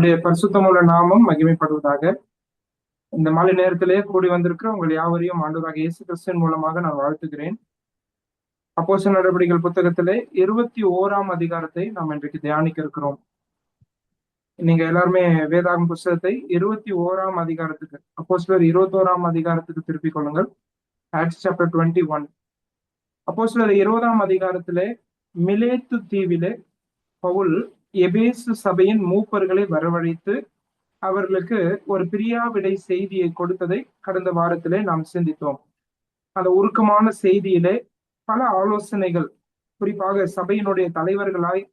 கர்த்தருடைய பரிசுத்தமுள்ள நாமம் மகிமைப்படுவதாக. இந்த மாலை நேரத்திலே கூடி வந்திருக்கிற உங்கள் யாவரையும் ஆண்டவராக இயேசு கிறிஸ்துவின் மூலமாக நான் வாழ்த்துகிறேன். அப்போஸ்தலர் நடவடிக்கைகள் புத்தகத்திலே 21ஆம் அதிகாரத்தை நாம் இன்றைக்கு தியானிக்க இருக்கிறோம். நீங்க எல்லாருமே வேதாகம் புத்தகத்தை 21ஆம் அதிகாரத்துக்கு, அப்போஸ்தலர் 21ஆம் அதிகாரத்துக்கு திருப்பிக் கொள்ளுங்கள். Acts chapter 21. அப்போஸ்தலர் 20ஆம் அதிகாரத்திலே மிலேத்து தீவிலே பவுல் எபேசு சபையின் மூப்பர்களை வரவழைத்து அவர்களுக்கு ஒரு பிரியாவிடை செய்தியை கொடுத்ததை கடந்த வாரத்திலே நாம் சிந்தித்தோம். அந்த உருக்கமான செய்தியிலே பல ஆலோசனைகள், குறிப்பாக சபையினுடைய தலைவர்களாய்,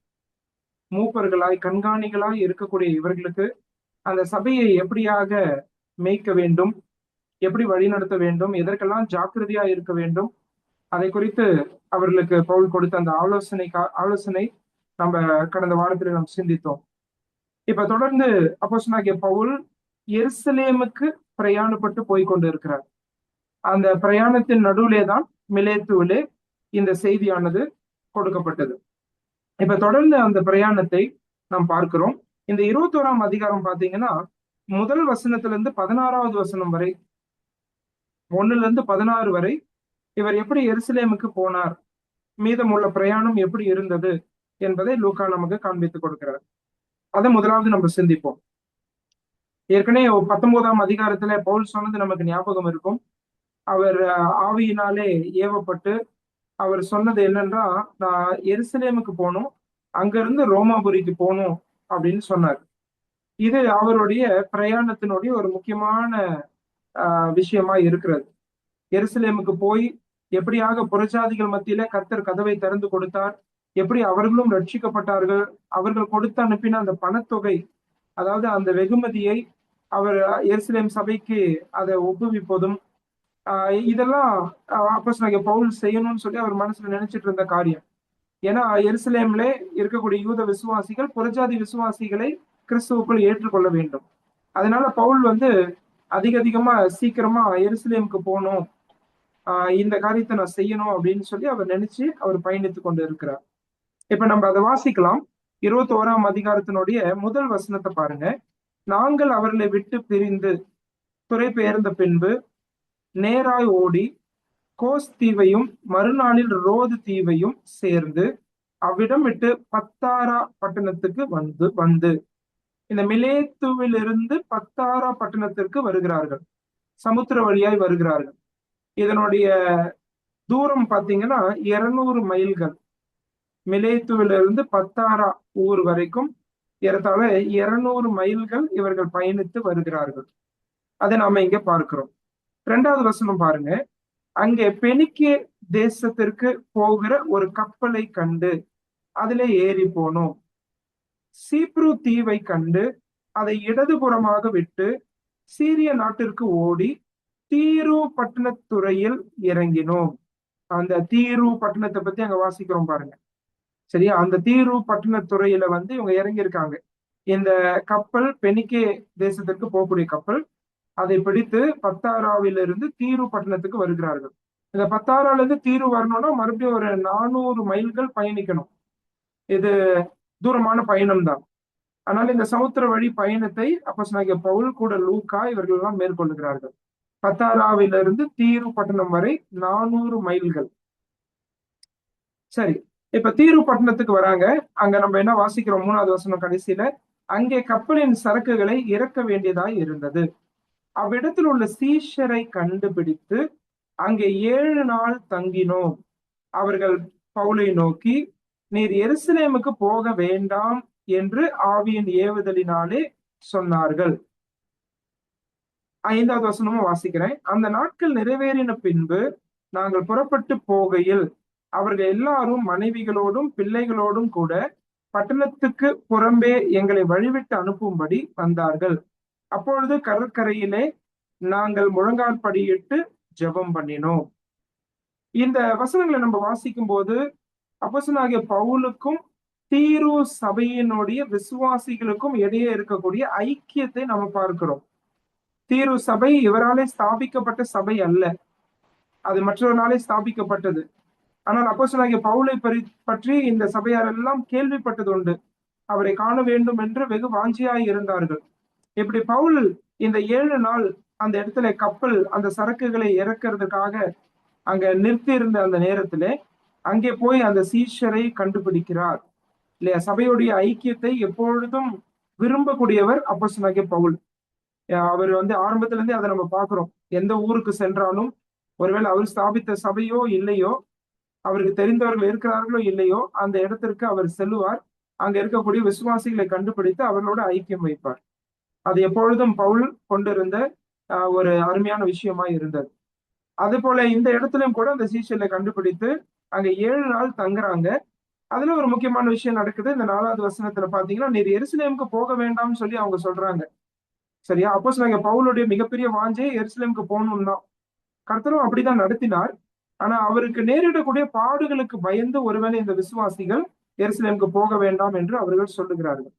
மூப்பர்களாய், கண்காணிகளாய் இருக்கக்கூடிய இவர்களுக்கு அந்த சபையை எப்படியாக மேய்க்க வேண்டும், எப்படி வழிநடத்த வேண்டும், எதற்கெல்லாம் ஜாக்கிரதையா இருக்க வேண்டும், அதை குறித்து அவர்களுக்கு பவுல் கொடுத்த அந்த ஆலோசனை நம்ம கடந்த வாரத்தில் நாம் சிந்தித்தோம். இப்ப தொடர்ந்து அப்போஸ்தலனாகிய பவுல் எருசலேமுக்கு பிரயாணப்பட்டு போய்கொண்டு இருக்கிறார். அந்த பிரயாணத்தின் நடுவிலே தான் மிலேத்துவிலே இந்த செய்தியானது கொடுக்கப்பட்டது. இப்ப தொடர்ந்து அந்த பிரயாணத்தை நாம் பார்க்கிறோம். இந்த 21ஆம் அதிகாரம் பாத்தீங்கன்னா முதல் வசனத்திலிருந்து 16வது வசனம் வரை, 1-16 வரை இவர் எப்படி எருசலேமுக்கு போனார், மீதமுள்ள பிரயாணம் எப்படி இருந்தது என்பதை லூக்கா நமக்கு காண்பித்துக் கொடுக்கிறார். அதை முதலாவது நம்ம சிந்திப்போம். ஏற்கனவே 19ஆம் அதிகாரத்துல பவுல் சொன்னது நமக்கு ஞாபகம் இருக்கும். அவர் ஆவியினாலே ஏவப்பட்டு அவர் சொன்னது என்னன்னா, நான் எருசலேமுக்கு போகணும், அங்கிருந்து ரோமாபுரிக்கு போகணும் அப்படின்னு சொன்னார். இது அவருடைய பிரயாணத்தினுடைய ஒரு முக்கியமான விஷயமா இருக்கிறது. எருசலேமுக்கு போய் எப்படியாக புறஜாதிகள் மத்தியில கர்த்தர் கதவை திறந்து கொடுத்தார், எப்படி அவர்களும் ரட்சிக்கப்பட்டார்கள், அவர்கள் கொடுத்து அனுப்பின அந்த பணத்தொகை, அதாவது அந்த வெகுமதியை அவர் எருசலேம் சபைக்கு அதை ஒப்புவிப்பதும், இதெல்லாம் அப்போஸ்தலனாகிய பவுல் செய்யணும்னு சொல்லி அவர் மனசுல நினைச்சிட்டு இருந்த காரியம். ஏன்னா எருசலேம்ல இருக்கக்கூடிய யூத விசுவாசிகள் புறஜாதி விசுவாசிகளை கிறிஸ்துவுக்குள் ஏற்றுக்கொள்ள வேண்டும். அதனால பவுல் அதிகமா சீக்கிரமா எருசலேமுக்கு போகணும், இந்த காரியத்தை நான் செய்யணும் அப்படின்னு சொல்லி அவர் நினைச்சு அவர் பயணித்து கொண்டு இருக்கிறார். இப்ப நம்ம அதை வாசிக்கலாம். 21ஆம் அதிகாரத்தினுடைய முதல் வசனத்தை பாருங்க. நாங்கள் அவர்களை விட்டு பிரிந்து துறை பெயர்ந்த பின்பு நேராய் ஓடி கோஸ் தீவையும் மறுநாளில் ரோது தீவையும் சேர்ந்து அவ்விடம் விட்டு பத்தாரா பட்டணத்துக்கு வந்து இந்த மிலேத்துவிலிருந்து பத்தாரா பட்டணத்திற்கு வருகிறார்கள். சமுத்திர வழியாய் வருகிறார்கள். இதனுடைய தூரம் பாத்தீங்கன்னா 200 மைல்கள். மிலேத்துவிலிருந்து பத்தாரா ஊர் வரைக்கும் ஏறத்தாழ 200 மைல்கள் இவர்கள் பயணித்து வருகிறார்கள். அதை நாம இங்க பார்க்கிறோம். 2வது வசனம் பாருங்க. அங்கே பெனிக்கே தேசத்திற்கு போகிற ஒரு கப்பலை கண்டு அதிலே ஏறி போனோம். சீப்ரு தீவை கண்டு அதை இடதுபுறமாக விட்டு சீரிய நாட்டிற்கு ஓடி தீரு பட்டணத்துறையில் இறங்கினோம். அந்த தீரு பட்டணத்தை பத்தி அங்க வாசிக்கிறோம் பாருங்க. சரியா? அந்த தீரு பட்டணத்துறையில இவங்க இறங்கி இருக்காங்க. இந்த கப்பல் பெனிக்கே தேசத்திற்கு போகக்கூடிய கப்பல். அதை பிடித்து பத்தாராவிலிருந்து தீரு பட்டணத்துக்கு வருகிறார்கள். இந்த பத்தாரால இருந்து தீரு வரணும்னா மறுபடியும் ஒரு 400 மைல்கள் பயணிக்கணும். இது தூரமான பயணம் தான். ஆனால் இந்த சமுத்திர வழி பயணத்தை அப்போஸ்தலனாகிய பவுல் கூட லூக்கா இவர்கள் எல்லாம் மேற்கொள்ளுகிறார்கள். பத்தாராவிலிருந்து தீரு பட்டணம் வரை 400 மைல்கள். சரி, இப்ப தீரு பட்டணத்துக்கு வராங்க. அங்க நம்ம என்ன வாசிக்கிறோம்? 3வது வசனம் கடைசியில, அங்கே கப்பலின் சரக்குகளை இறக்க வேண்டியதாய் இருந்தது. அவ்விடத்தில் உள்ள சீஷரை கண்டுபிடித்து அங்கே 7 நாள் தங்கினோம். அவர்கள் பவுலை நோக்கி, நீர் எருசலேமுக்கு போக வேண்டாம் என்று ஆவியின் ஏவுதலினாலே சொன்னார்கள். 5வது வசனமும் வாசிக்கிறேன். அந்த நாட்கள் நிறைவேறின பின்பு நாங்கள் புறப்பட்டு போகையில் அவர்கள் எல்லாரும் மனைவிகளோடும் பிள்ளைகளோடும் கூட பட்டணத்துக்கு புறம்பே எங்களை வழிவிட்டு அனுப்பும்படி வந்தார்கள். அப்பொழுது கடற்கரையிலே நாங்கள் முழங்கால் படியிட்டு ஜெபம் பண்ணினோம். இந்த வசனங்களை நம்ம வாசிக்கும் போது அப்போஸ்தலனாகிய பவுலுக்கும் தீரு சபையினுடைய விசுவாசிகளுக்கும் இடையே இருக்கக்கூடிய ஐக்கியத்தை நம்ம பார்க்கிறோம். தீரு சபை இவராலே ஸ்தாபிக்கப்பட்ட சபை அல்ல, அது மற்றவர்களாலே ஸ்தாபிக்கப்பட்டது. ஆனால் அப்போஸ்தலனாகிய பவுலை பற்றி இந்த சபையார் எல்லாம் கேள்விப்பட்டது உண்டு. அவரை காண வேண்டும் என்று வெகு வாஞ்சியாய் இருந்தார்கள். இப்படி பவுல் இந்த 7 நாள் அந்த இடத்துல கப்பல் அந்த சரக்குகளை இறக்கிறதுக்காக அங்க நிறுத்தி இருந்த அந்த நேரத்திலே அங்கே போய் அந்த சீஷரை கண்டுபிடிக்கிறார் இல்லையா? சபையுடைய ஐக்கியத்தை எப்பொழுதும் விரும்பக்கூடியவர் அப்போஸ்தலனாகிய பவுல். அவர் ஆரம்பத்துல இருந்தே அதை நம்ம பாக்குறோம். எந்த ஊருக்கு சென்றாலும், ஒருவேளை அவர் ஸ்தாபித்த சபையோ இல்லையோ, அவருக்கு தெரிந்தவர்கள் இருக்கிறார்களோ இல்லையோ, அந்த இடத்திற்கு அவர் செல்லுவார். அங்க இருக்கக்கூடிய விசுவாசிகளை கண்டுபிடித்து அவர்களோட ஐக்கியம் வைப்பார். அது எப்பொழுதும் பவுல் கொண்டிருந்த ஒரு அருமையான விஷயமா இருந்தது. அது போல இந்த இடத்திலும் கூட அந்த சீஷர்களை கண்டுபிடித்து அங்க 7 நாள் தங்குறாங்க. அதுல ஒரு முக்கியமான விஷயம் நடக்குது. இந்த 4வது வசனத்துல பாத்தீங்கன்னா, நீர் எருசலேமுக்கு போக வேண்டாம்னு சொல்லி அவங்க சொல்றாங்க. சரியா? அப்போஸ்தலனாகிய பவுலுடைய மிகப்பெரிய வாஞ்சை எருசலேமுக்கு போகணும் தான். கர்த்தரும் அப்படிதான் நடத்தினார். ஆனா அவருக்கு நேரிடக்கூடிய பாடுகளுக்கு பயந்து ஒருவேளை இந்த விசுவாசிகள் எருசலேமுக்கு போக வேண்டாம் என்று அவர்கள் சொல்லுகிறார்கள்.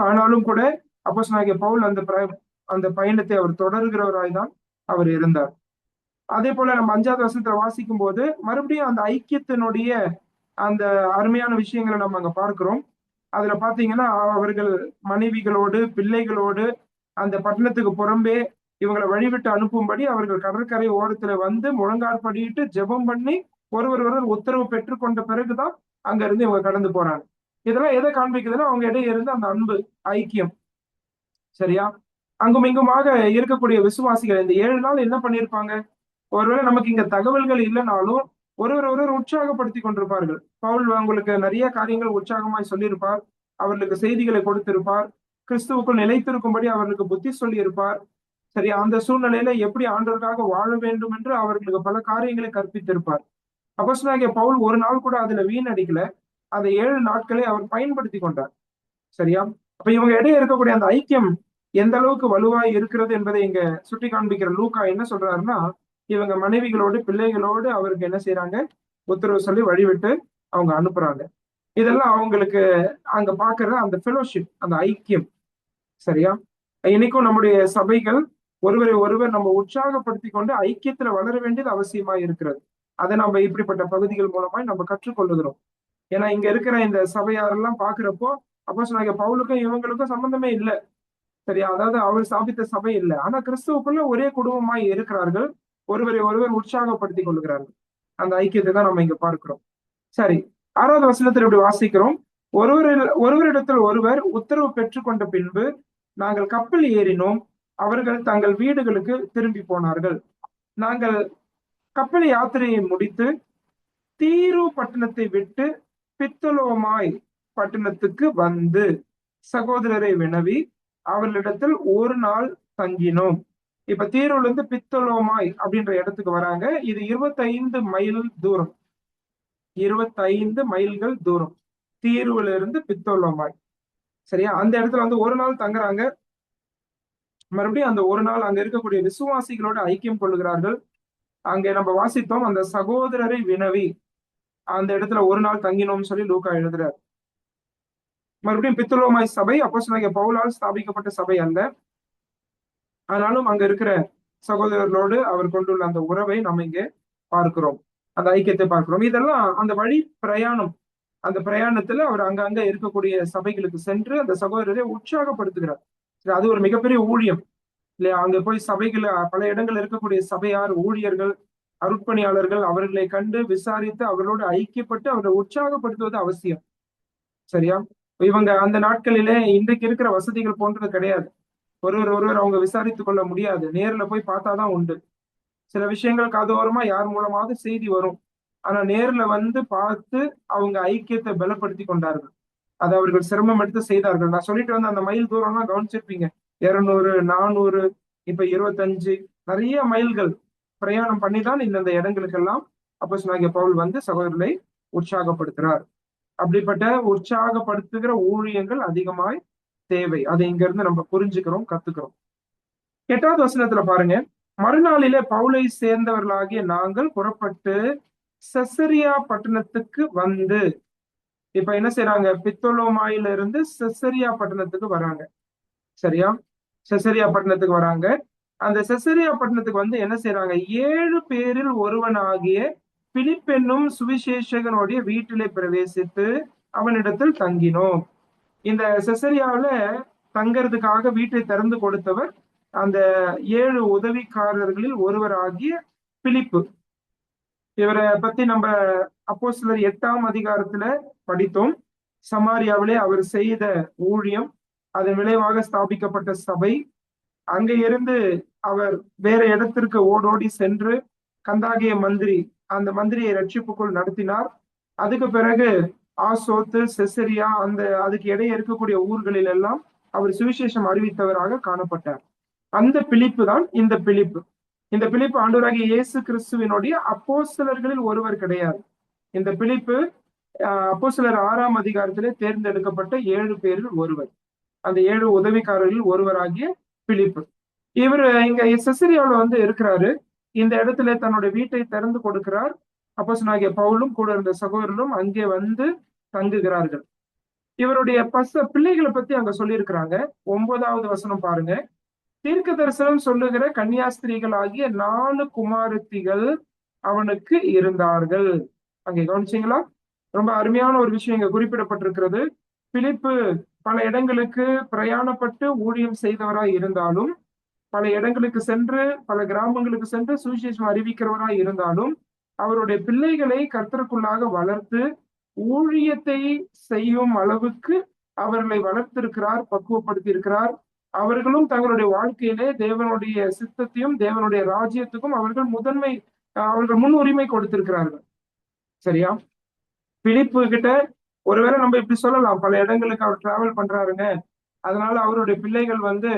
ஆனாலும் கூட அப்போஸ்தலனாகிய பவுல் அந்த பயணத்தை அவர் தொடர்கிறவராய் தான் அவர் இருந்தார். அதே போல நம்ம 5வது வசனத்துல வாசிக்கும் போது மறுபடியும் அந்த ஐக்கியத்தினுடைய அந்த அருமையான விஷயங்களை நம்ம அங்க பார்க்கிறோம். அதுல பாத்தீங்கன்னா, அவர்கள் மனைவிகளோடு பிள்ளைகளோடு அந்த பட்டணத்துக்கு புறம்பே இவங்களை வழிவிட்டு அனுப்பும்படி அவர்கள் கடற்கரை ஓரத்துல முழங்கால் படியிட்டு ஜெபம் பண்ணி ஒருவர் உத்தரவு பெற்றுக்கொண்ட பிறகுதான் அங்க இருந்து இவங்க கடந்து போறாங்க. இதெல்லாம் எதை காண்பிக்குதுன்னா, அவங்க இடையே இருந்து அந்த அன்பு, ஐக்கியம். சரியா? அங்கும் இங்குமாக இருக்கக்கூடிய விசுவாசிகள் இந்த 7 நாள் என்ன பண்ணிருப்பாங்க? ஒருவேளை நமக்கு இங்க தகவல்கள் இல்லைனாலும் ஒருவர் உற்சாகப்படுத்தி கொண்டிருப்பார்கள். பவுல் உங்களுக்கு நிறைய காரியங்கள் உற்சாகமாய் சொல்லியிருப்பார். அவர்களுக்கு செய்திகளை கொடுத்திருப்பார். கிறிஸ்துவுக்குள் நிலைத்திருக்கும்படி அவர்களுக்கு புத்தி சொல்லி இருப்பார். சரி, அந்த சூழ்நிலையில எப்படி ஆண்டவருக்காக வாழ வேண்டும் என்று அவர்களுக்கு பல காரியங்களை கற்பித்திருப்பார். அப்போஸ்தலனாகிய பவுல் ஒரு நாள் கூட அதுல வீணடிக்கல. அந்த 7 நாட்களை அவர் பயன்படுத்தி கொண்டார். சரியா? அப்ப இவங்க இடையே இருக்கக்கூடிய அந்த ஐக்கியம் எந்த அளவுக்கு வலுவாய் இருக்கிறது என்பதை இங்க சுட்டி காண்பிக்கிற லூக்கா என்ன சொல்றாருன்னா, இவங்க மனைவிகளோடு பிள்ளைகளோடு அவருக்கு என்ன செய்யறாங்க? உத்தரவு சொல்லி வழிவிட்டு அவங்க அனுப்புறாங்க. இதெல்லாம் அவங்களுக்கு அங்க பாக்குற அந்த ஃபெலோஷிப், அந்த ஐக்கியம். சரியா? இன்னைக்கும் நம்முடைய சபைகள் ஒருவரை ஒருவர் நம்ம உற்சாகப்படுத்தி கொண்டு ஐக்கியத்துல வளர வேண்டியது அவசியமா இருக்கிறது. அதை நம்ம இப்படிப்பட்ட பகுதிகள் மூலமாய் நம்ம கற்றுக்கொள்ளுகிறோம். ஏன்னா இங்க இருக்கிற இந்த சபையாரெல்லாம் பாக்குறப்போ அப்போஸ்தலனாகிய பவுலுக்கும் இவங்களுக்கும் சம்பந்தமே இல்லை. சரியா? அதாவது அவர் ஸ்தாபித்த சபை இல்லை. ஆனா கிறிஸ்துவுக்குள்ள ஒரே குடும்பமாய் இருக்கிறார்கள். ஒருவரை ஒருவர் உற்சாகப்படுத்திக் கொள்கிறார்கள். அந்த ஐக்கியத்தை தான் நம்ம இங்க பார்க்கிறோம். சரி, 6வது வசனத்தில் இப்படி வாசிக்கிறோம். ஒருவரிடத்தில் ஒருவர் உத்தரவு பெற்றுக்கொண்ட பின்பு நாங்கள் கப்பல் ஏறினோம். அவர்கள் தங்கள் வீடுகளுக்கு திரும்பி போனார்கள். நாங்கள் கப்பல் யாத்திரையை முடித்து தீரு பட்டணத்தை விட்டு பித்தலோமாய் பட்டணத்துக்கு வந்து சகோதரரை வினவி அவர்களிடத்தில் 1 நாள் தங்கினோம். இப்ப தீருல இருந்து பித்தலோமாய் அப்படின்ற இடத்துக்கு வராங்க. இது 25 மைல் தூரம். 25 மைல்கள் தூரம் தீருவில இருந்து பித்தலோமாய். சரியா? அந்த இடத்துல 1 நாள் தங்குறாங்க. மறுபடியும் அந்த 1 நாள் அங்க இருக்கக்கூடிய விசுவாசிகளோட ஐக்கியம் கொள்ளுகிறார்கள். அங்கே நம்ம வாசித்தோம், அந்த சகோதரரை வினவி அந்த இடத்துல 1 நாள் தங்கினோம்னு சொல்லி லூக்கா எழுதுறார். மறுபடியும் பித்தலோமாய் சபை அப்போஸ்தலனாகிய பவுலால் ஸ்தாபிக்கப்பட்ட சபை அல்ல. ஆனாலும் அங்க இருக்கிற சகோதரர்களோடு அவர் கொண்டுள்ள அந்த உறவை நம்ம இங்கே பார்க்கிறோம். அந்த ஐக்கியத்தை பார்க்கிறோம். இதெல்லாம் அந்த வழி பிரயாணம். அந்த பிரயாணத்துல அவர் அங்கங்க இருக்கக்கூடிய சபைகளுக்கு சென்று அந்த சகோதரரை உற்சாகப்படுத்துகிறார். அது ஒரு மிகப்பெரிய ஊழியம் இல்லையா? அங்க போய் சபைகள் பல இடங்கள் இருக்கக்கூடிய சபையார், ஊழியர்கள், அருட்பணியாளர்கள் அவர்களை கண்டு விசாரித்து அவர்களோடு ஐக்கியப்பட்டு அவரை உற்சாகப்படுத்துவது அவசியம். சரியா? இவங்க அந்த நாட்களிலே இன்றைக்கு இருக்கிற வசதிகள் போன்றது கிடையாது. ஒருவர் அவங்க விசாரித்துக் கொள்ள முடியாது. நேர்ல போய் பார்த்தாதான் உண்டு. சில விஷயங்கள் காதோரமா யார் மூலமாவது செய்தி வரும். ஆனா நேர்ல பார்த்து அவங்க ஐக்கியத்தை பலப்படுத்தி கொண்டார்கள். அதை அவர்கள் சிரமம் எடுத்து செய்தார்கள். நான் சொல்லிட்டு அந்த மைல் தூரம்லாம் கவனிச்சிருப்பீங்க. 200, 400, இப்ப 25 நிறைய மைல்கள் பிரயாணம் பண்ணிதான் இந்த இடங்களுக்கெல்லாம் அப்போஸ்தலனாகிய பவுல் சகோதரர்களை உற்சாகப்படுத்துறார். அப்படிப்பட்ட உற்சாகப்படுத்துகிற ஊழியங்கள் அதிகமாய் தேவை. அதை இங்க இருந்து நம்ம புரிஞ்சுக்கிறோம், கத்துக்கிறோம். 8வது வசனத்துல பாருங்க, மறுநாளிலே பவுலை சேர்ந்தவர்களாகிய நாங்கள் புறப்பட்டு செசரியா பட்டணத்துக்கு வந்து, இப்ப என்ன செய்யறாங்க? பித்தோலோமாயில இருந்து செசரியா பட்டணத்துக்கு வராங்க. சரியா? செசரியா பட்டணத்துக்கு வராங்க. அந்த செசரியா பட்டணத்துக்கு என்ன செய்யறாங்க? 7 பேரில் ஒருவனாகிய பிலிப் என்னும் சுவிசேஷகனுடைய வீட்டிலே பிரவேசித்து அவனிடத்தில் தங்கினோம். இந்த செசரியாவில தங்கறதுக்காக வீட்டை திறந்து கொடுத்தவர் அந்த 7 உதவிக்காரர்களில் ஒருவராகிய பிலிப்பு. இவரை பத்தி நம்ம அப்போஸ்தலர் 8ஆம் அதிகாரத்துல படித்தோம். சமாரியாவிலே அவர் செய்த ஊழியம், அதன் விளைவாக ஸ்தாபிக்கப்பட்ட சபை, அங்க இருந்து அவர் வேற இடத்திற்கு ஓடோடி சென்று கந்தாகிய மந்திரி, அந்த மந்திரியை ரட்சிப்புக்குள் நடத்தினார். அதுக்கு பிறகு ஆசோத்து, செசரியா, அந்த அதுக்கு இடையே இருக்கக்கூடிய ஊர்களில் எல்லாம் அவர் சுவிசேஷம் அறிவித்தவராக காணப்பட்டார். அந்த பிலிப்பு தான் இந்த பிலிப்பு. இந்த பிலிப்பு ஆண்டவராகிய இயேசு கிறிஸ்துவினுடைய அப்போஸ்தலர்களில் ஒருவர் கிடையாது. இந்த பிலிப்பு அப்போஸ்தலர் 6ஆம் அதிகாரத்திலே தேர்ந்தெடுக்கப்பட்ட 7 பேரில் ஒருவர். அந்த 7 உதவிக்காரர்களில் ஒருவராகிய பிலிப்பு. இவர் இங்க செசரியாவில் வந்து இருக்கிறாரு. இந்த இடத்துல தன்னுடைய வீட்டை திறந்து கொடுக்கிறார். அப்போஸ்தலனாகிய பவுலும் கூட இருந்த சகோதரர்களும் அங்கே வந்து தங்குகிறார்கள். இவருடைய பிள்ளைகளை பத்தி அங்க சொல்லியிருக்கிறாங்க. 9வது வசனம் பாருங்க. தீர்க்க தரிசனம் சொல்லுகிற கன்னியாஸ்திரிகள் ஆகிய 4 குமாரத்திகள் அவனுக்கு இருந்தார்கள். அங்கே கவனிச்சீங்களா? ரொம்ப அருமையான ஒரு விஷயம் இங்க குறிப்பிடப்பட்டிருக்கிறது. பிலிப்பு பல இடங்களுக்கு பிரயாணப்பட்டு ஊழியம் செய்தவராய் இருந்தாலும், பல இடங்களுக்கு சென்று, பல கிராமங்களுக்கு சென்று சுவிசேஷம் அறிவிக்கிறவராய் இருந்தாலும், அவருடைய பிள்ளைகளை கர்த்தருக்குள்ளாக வளர்த்து ஊழியத்தை செய்யும் அளவுக்கு அவர்களை வளர்த்திருக்கிறார், பக்குவப்படுத்தி இருக்கிறார். அவர்களும் தங்களுடைய வாழ்க்கையிலே தேவனுடைய சித்தத்தையும் தேவனுடைய ராஜ்யத்துக்கும் அவர்கள் முன்னுரிமை கொடுத்திருக்கிறார்கள். சரியா? பிலிப்பு கிட்ட ஒருவேளை நம்ம இப்படி சொல்லலாம், பல இடங்களுக்கு அவர் டிராவல் பண்றாருங்க, அதனால அவருடைய பிள்ளைகள் வந்து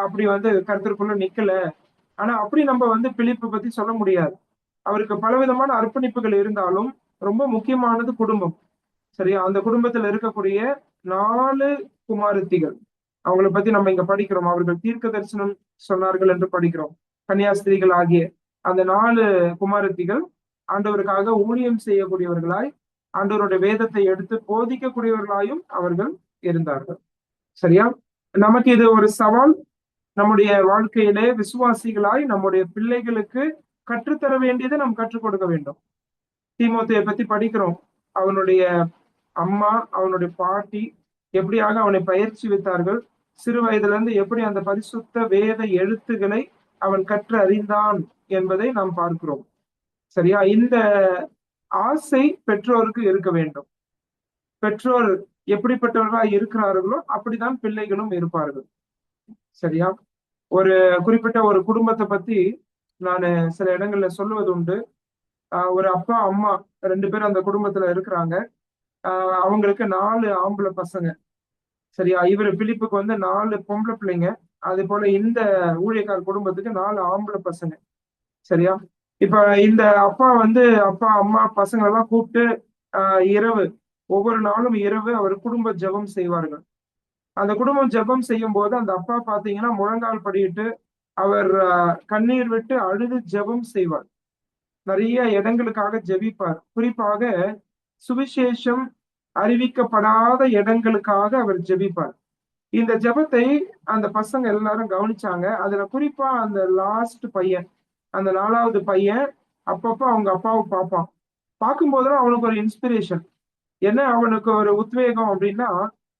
அப்படி வந்து கருத்திற்குள்ள நிக்கல. ஆனா அப்படி நம்ம வந்து பிலிப்பு பத்தி சொல்ல முடியாது. அவருக்கு பலவிதமான அர்ப்பணிப்புகள் இருந்தாலும் ரொம்ப முக்கியமானது குடும்பம். சரியா? அந்த குடும்பத்துல இருக்கக்கூடிய 4 குமாரத்திகள், அவங்களை பத்தி நம்ம இங்க படிக்கிறோம். அவர்கள் தீர்க்க தரிசனம் சொன்னார்கள் என்று படிக்கிறோம். கன்னியாஸ்திரிகள் ஆகிய அந்த 4 குமாரத்திகள் ஆண்டவருக்காக ஊழியம் செய்யக்கூடியவர்களாய், ஆண்டவருடைய வேதத்தை எடுத்து போதிக்கக்கூடியவர்களாயும் அவர்கள் இருந்தார்கள். சரியா? நமக்கு இது ஒரு சவால். நம்முடைய வாழ்க்கையிலே விசுவாசிகளாய் நம்முடைய பிள்ளைகளுக்கு கற்றுத்தர வேண்டியதை நாம் கற்றுக் கொடுக்க வேண்டும். தீமோத்தேயை பத்தி படிக்கிறோம். அவனுடைய அம்மா, அவனுடைய பாட்டி எப்படியாக அவனை பயிற்சி வித்தார்கள். சிறு வயதுல இருந்து எப்படி அந்த பரிசுத்த வேத எழுத்துக்களை அவன் கற்று அறிந்தான் என்பதை நாம் பார்க்கிறோம். சரியா? இந்த ஆசை பெற்றோருக்கு இருக்க வேண்டும். பெற்றோர் எப்படிப்பட்டவர்களாக இருக்கிறார்களோ அப்படிதான் பிள்ளைகளும் இருப்பார்கள். சரியா? ஒரு குறிப்பிட்ட ஒரு குடும்பத்தை பத்தி நான் சில இடங்கள்ல சொல்லுவது உண்டு. ஒரு அப்பா அம்மா 2 பேரும் அந்த குடும்பத்துல இருக்கிறாங்க. அவங்களுக்கு 4 ஆம்பளை பசங்க. சரியா? இவரு பிலிப்புக்கு வந்து 4 பொம்பளை பிள்ளைங்க. அது போல இந்த ஊழியக்கார குடும்பத்துக்கு 4 ஆம்பளை பசங்க. சரியா? இப்ப இந்த அப்பா அம்மா பசங்க எல்லாம் கூப்பிட்டு இரவு, ஒவ்வொரு நாளும் இரவு அவர் குடும்ப ஜெபம் செய்வார்கள். அந்த குடும்பம் ஜெபம் செய்யும் போது அந்த அப்பா பாத்தீங்கன்னா முழங்கால் படியிட்டு அவர் கண்ணீர் விட்டு அழுது ஜெபம் செய்வார். நிறைய இடங்களுக்காக ஜெபிப்பார். குறிப்பாக சுவிசேஷம் அறிவிக்கப்படாத இடங்களுக்காக அவர் ஜெபிப்பார். இந்த ஜெபத்தை அந்த பசங்க எல்லாரும் கவனிச்சாங்க. அதுல குறிப்பா அந்த லாஸ்ட் பையன், அந்த 4வது பையன் அப்பப்ப அவங்க அப்பாவை பார்ப்பான். பார்க்கும்போதெல்லாம் அவனுக்கு ஒரு இன்ஸ்பிரேஷன். என்ன அவனுக்கு ஒரு உத்வேகம் அப்படின்னா,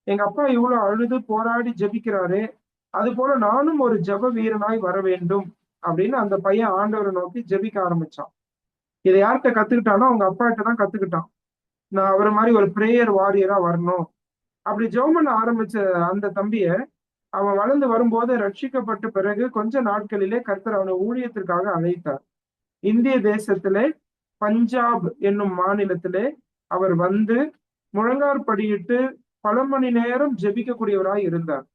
எங்க அப்பா இவ்வளவு அழுது போராடி ஜெபிக்கிறாரு, அது போல நானும் ஒரு ஜெப வீரனாய் வர வேண்டும் அப்படின்னு அந்த பையன் ஆண்டவரை நோக்கி ஜெபிக்க ஆரம்பிச்சான். இதை யார்கிட்ட கத்துக்கிட்டானோ அவங்க அப்பா கிட்ட தான் கத்துக்கிட்டான். நான் அவரை மாதிரி ஒரு பிரேயர் வாரியரா வரணும். அப்படி ஜெபம் பண்ண ஆரம்பிச்ச அந்த தம்பிய அவன் வளர்ந்து வரும்போது ரட்சிக்கப்பட்ட பிறகு கொஞ்ச நாட்களிலே கர்த்தர் அவனை ஊழியத்திற்காக அழைத்தார். இந்திய தேசத்திலே பஞ்சாப் என்னும் மாநிலத்திலே அவர் வந்து முழங்காற்படியிட்டு பல மணி நேரம் ஜெபிக்கக்கூடியவராய் இருந்தார்.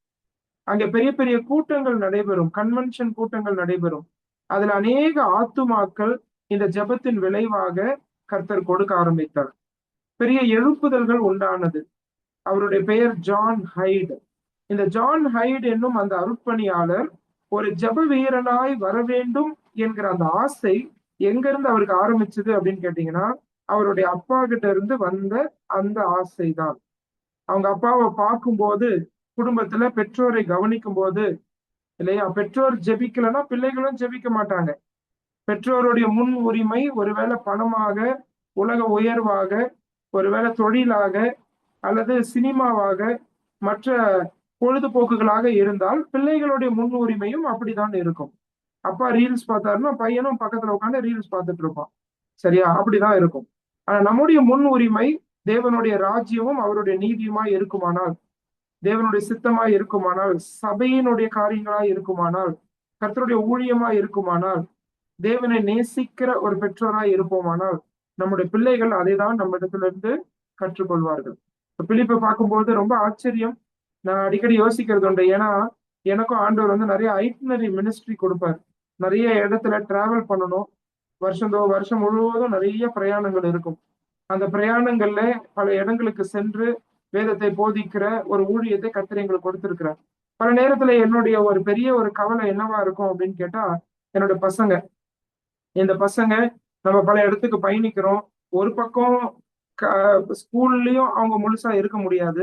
அங்க பெரிய பெரிய கூட்டங்கள் நடைபெறும், கன்வென்ஷன் கூட்டங்கள் நடைபெறும். அதுல அநேக ஆத்துமாக்கள் இந்த ஜெபத்தின் விளைவாக கர்த்தர் கொடுக்க ஆரம்பித்தார். பெரிய எழுப்புதல்கள் உண்டானது. அவருடைய பெயர் ஜான் ஹைடு. இந்த ஜான் ஹைடு என்னும் அந்த அருட்பணியாளர் ஒரு ஜெப வீரனாய் வர வேண்டும் என்கிற அந்த ஆசை எங்க இருந்து அவருக்கு ஆரம்பிச்சது அப்படின்னு கேட்டீங்கன்னா, அவருடைய அப்பா கிட்ட இருந்து வந்த அந்த ஆசை தான். அவங்க அப்பாவை பார்க்கும்போது, குடும்பத்துல பெற்றோரை கவனிக்கும் போது, இல்லையா, பெற்றோர் ஜெபிக்கலைன்னா பிள்ளைகளும் ஜெபிக்க மாட்டாங்க. பெற்றோருடைய முன் உரிமை ஒருவேளை பணமாக, உலக உயர்வாக, ஒருவேளை தொழிலாக, அல்லது சினிமாவாக, மற்ற பொழுதுபோக்குகளாக இருந்தால் பிள்ளைகளுடைய முன்னுரிமையும் அப்படித்தான் இருக்கும். அப்பா ரீல்ஸ் பார்த்தாருன்னா பையனும் பக்கத்துல உட்காந்து ரீல்ஸ் பார்த்துட்டு இருப்பான். சரியா? அப்படிதான் இருக்கும். ஆனா நம்முடைய முன் உரிமை தேவனுடைய ராஜ்யமும் அவருடைய நீதியுமாய் இருக்குமானால், தேவனுடைய சித்தமாய் இருக்குமானால், சபையினுடைய காரியங்களாய் இருக்குமானால், கர்த்தருடைய ஊழியமாய் இருக்குமானால், தேவனை நேசிக்கிற ஒரு பெற்றோராய் இருப்போமானால், நம்முடைய பிள்ளைகள் அதைதான் நம்ம இடத்திலிருந்து கற்றுக்கொள்வார்கள். இப்ப பிலிப்பை பார்க்கும்போது ரொம்ப ஆச்சரியம். நான் அடிக்கடி யோசிக்கிறது உண்டு. ஏன்னா எனக்கும் ஆண்டவர் வந்து நிறைய ஐட்னரி மினிஸ்ட்ரி கொடுப்பார். நிறைய இடத்துல டிராவல் பண்ணணும். வருஷம் முழுவதும் நிறைய பிரயாணங்கள் இருக்கும். அந்த பிரயாணங்கள்ல பல இடங்களுக்கு சென்று வேதத்தை போதிக்கிற ஒரு ஊழியத்தை கர்த்தர் எங்களுக்கு கொடுத்திருக்கிறார். பல நேரத்துல என்னுடைய ஒரு பெரிய ஒரு கவலை என்னவா இருக்கும் அப்படின்னு கேட்டா, என்னோட பசங்க. இந்த பசங்க நம்ம பல இடத்துக்கு பயணிக்கிறோம். ஒரு பக்கம் க ஸ்கூல்லயும் அவங்க முழுசா இருக்க முடியாது.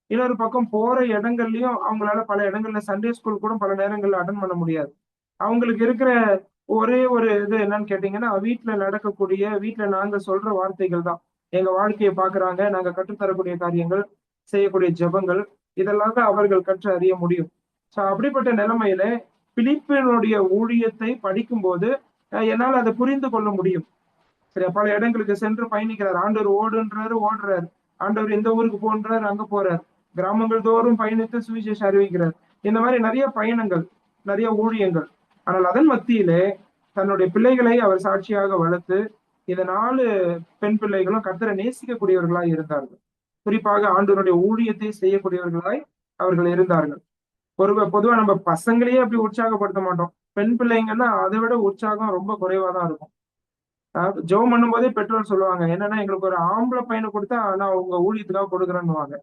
இன்னொரு பக்கம் போற இடங்கள்லயும் அவங்களால பல இடங்கள்ல சண்டே ஸ்கூல் கூட பல நேரங்கள்ல அட்டெண்ட் பண்ண முடியாது. அவங்களுக்கு இருக்கிற ஒரே ஒரு இது என்னன்னு கேட்டீங்கன்னா, வீட்ல நடக்கக்கூடிய வீட்ல நாங்க சொல்ற வார்த்தைகள் தான். எங்க வாழ்க்கைய பார்க்குறாங்க. நாங்க கற்றுத் தரக்கூடிய காரியங்கள், செய்யக்கூடிய ஜெபங்கள், இதெல்லாம் தான் அவர்கள் கற்று அறிய முடியும். ஸோ அப்படிப்பட்ட நிலைமையில பிலிப்பினுடைய ஊழியத்தை படிக்கும்போது, என்னால அத புரிந்து கொள்ள முடியும். சரியா? பல இடங்களுக்கு சென்று பயணிக்கிறார். ஆண்டவர் ஓடுன்றாரு, ஓடுறாரு. ஆண்டவர் இந்த ஊருக்கு போன்றாரு, அங்க போறார். கிராமங்கள் தோறும் பயணித்து சுவிசேஷம் அறிவிக்கிறார். இந்த மாதிரி நிறைய பயணங்கள், நிறைய ஊழியங்கள். ஆனால் அதன் மத்தியிலே தன்னுடைய பிள்ளைகளை அவர் சாட்சியாக வளர்த்து, இந்த 4 பெண் பிள்ளைகளும் கர்த்தரை நேசிக்கக்கூடியவர்களாய் இருந்தார்கள். குறிப்பாக ஆண்டவருடைய ஊழியத்தை செய்யக்கூடியவர்களாய் அவர்கள் இருந்தார்கள். பொதுவா நம்ம பசங்களையே அப்படி உற்சாகப்படுத்த மாட்டோம். பெண் பிள்ளைங்கன்னா அதை விட உற்சாகம் ரொம்ப குறைவா தான் இருக்கும். ஜெபம் பண்ணும்போதே பெற்றோர் சொல்லுவாங்க. என்னன்னா, எங்களுக்கு ஒரு ஆம்பளை பையனை குடுத்தா நான் உங்க ஊழியத்துக்காக கொடுக்குறேன்னுவாங்க.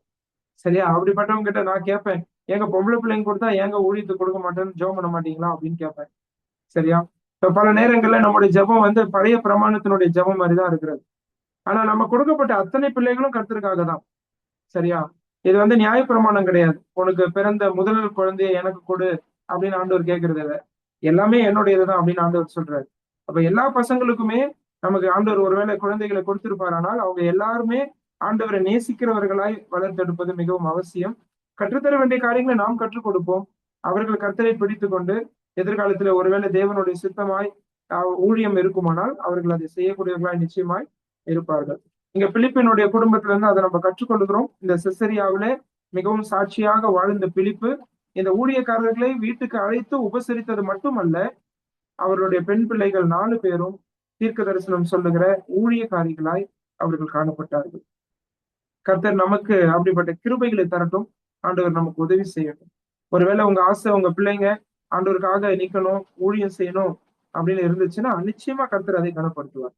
சரியா? அப்படிப்பட்டவங்க கிட்ட நான் கேட்பேன். ஏங்க பொம்பளை பிள்ளைங்க குடுத்தா ஏங்க ஊழியத்துக்கு கொடுக்க மாட்டேன்னு ஜெபம் பண்ண மாட்டீங்களா? அப்படின்னு கேட்பேன். சரியா? இப்ப பல நேரங்கள்ல நம்முடைய ஜெபம் வந்து பழைய பிரமாணத்தினுடைய ஜெபம் மாரிதான் இருக்கிறது. ஆனா நம்ம கொடுக்கப்பட்ட அத்தனை பிள்ளைகளும் கர்த்தருக்காக தான். சரியா? இது வந்து நியாயப்பிரமாணம் கிடையாது. உனக்கு பிறந்த முதல் குழந்தையை எனக்கு கொடு அப்படின்னு ஆண்டவர் கேட்கறது இல்ல. எல்லாமே என்னுடையதுதான் அப்படின்னு ஆண்டவர் சொல்றாரு. அப்ப எல்லா பசங்களுக்குமே நமக்கு ஆண்டவர் ஒருவேளை குழந்தைகளை கொடுத்திருப்பாரானால் அவங்க எல்லாருமே ஆண்டவரை நேசிக்கிறவர்களாய் வளர்த்தெடுப்பது மிகவும் அவசியம். கற்றுத்தர வேண்டிய காரியங்களை நாம் கற்றுக் கொடுப்போம். அவர்கள் கர்த்தரை பிடித்துக் கொண்டு எதிர்காலத்துல ஒருவேளை தேவனுடைய சித்தமாய் ஊழியம் இருக்குமானால் அவர்கள் அதை செய்யக்கூடியவர்களாய் நிச்சயமாய் இருப்பார்கள். இங்க பிலிப்பினுடைய குடும்பத்துல இருந்து அதை நம்ம கற்றுக்கொள்கிறோம். இந்த செசரியாவிலே மிகவும் சாட்சியாக வாழ்ந்த பிலிப்பு இந்த ஊழியக்காரர்களை வீட்டுக்கு அழைத்து உபசரித்தது மட்டுமல்ல, அவருடைய பெண் பிள்ளைகள் 4 பேரும் தீர்க்க தரிசனம் சொல்லுகிற ஊழியக்காரிகளாய் அவர்கள் காணப்பட்டார்கள். கர்த்தர் நமக்கு அப்படிப்பட்ட கிருபைகளை தரட்டும். ஆண்டவர் நமக்கு உதவி செய்யட்டும். ஒருவேளை உங்க ஆசை உங்க பிள்ளைங்க ஆண்டவருக்காக நிக்கணும், ஊழியம் செய்யணும் அப்படின்னு இருந்துச்சுன்னா நிச்சயமா கர்த்தர் அதை கனப்படுத்துவார்.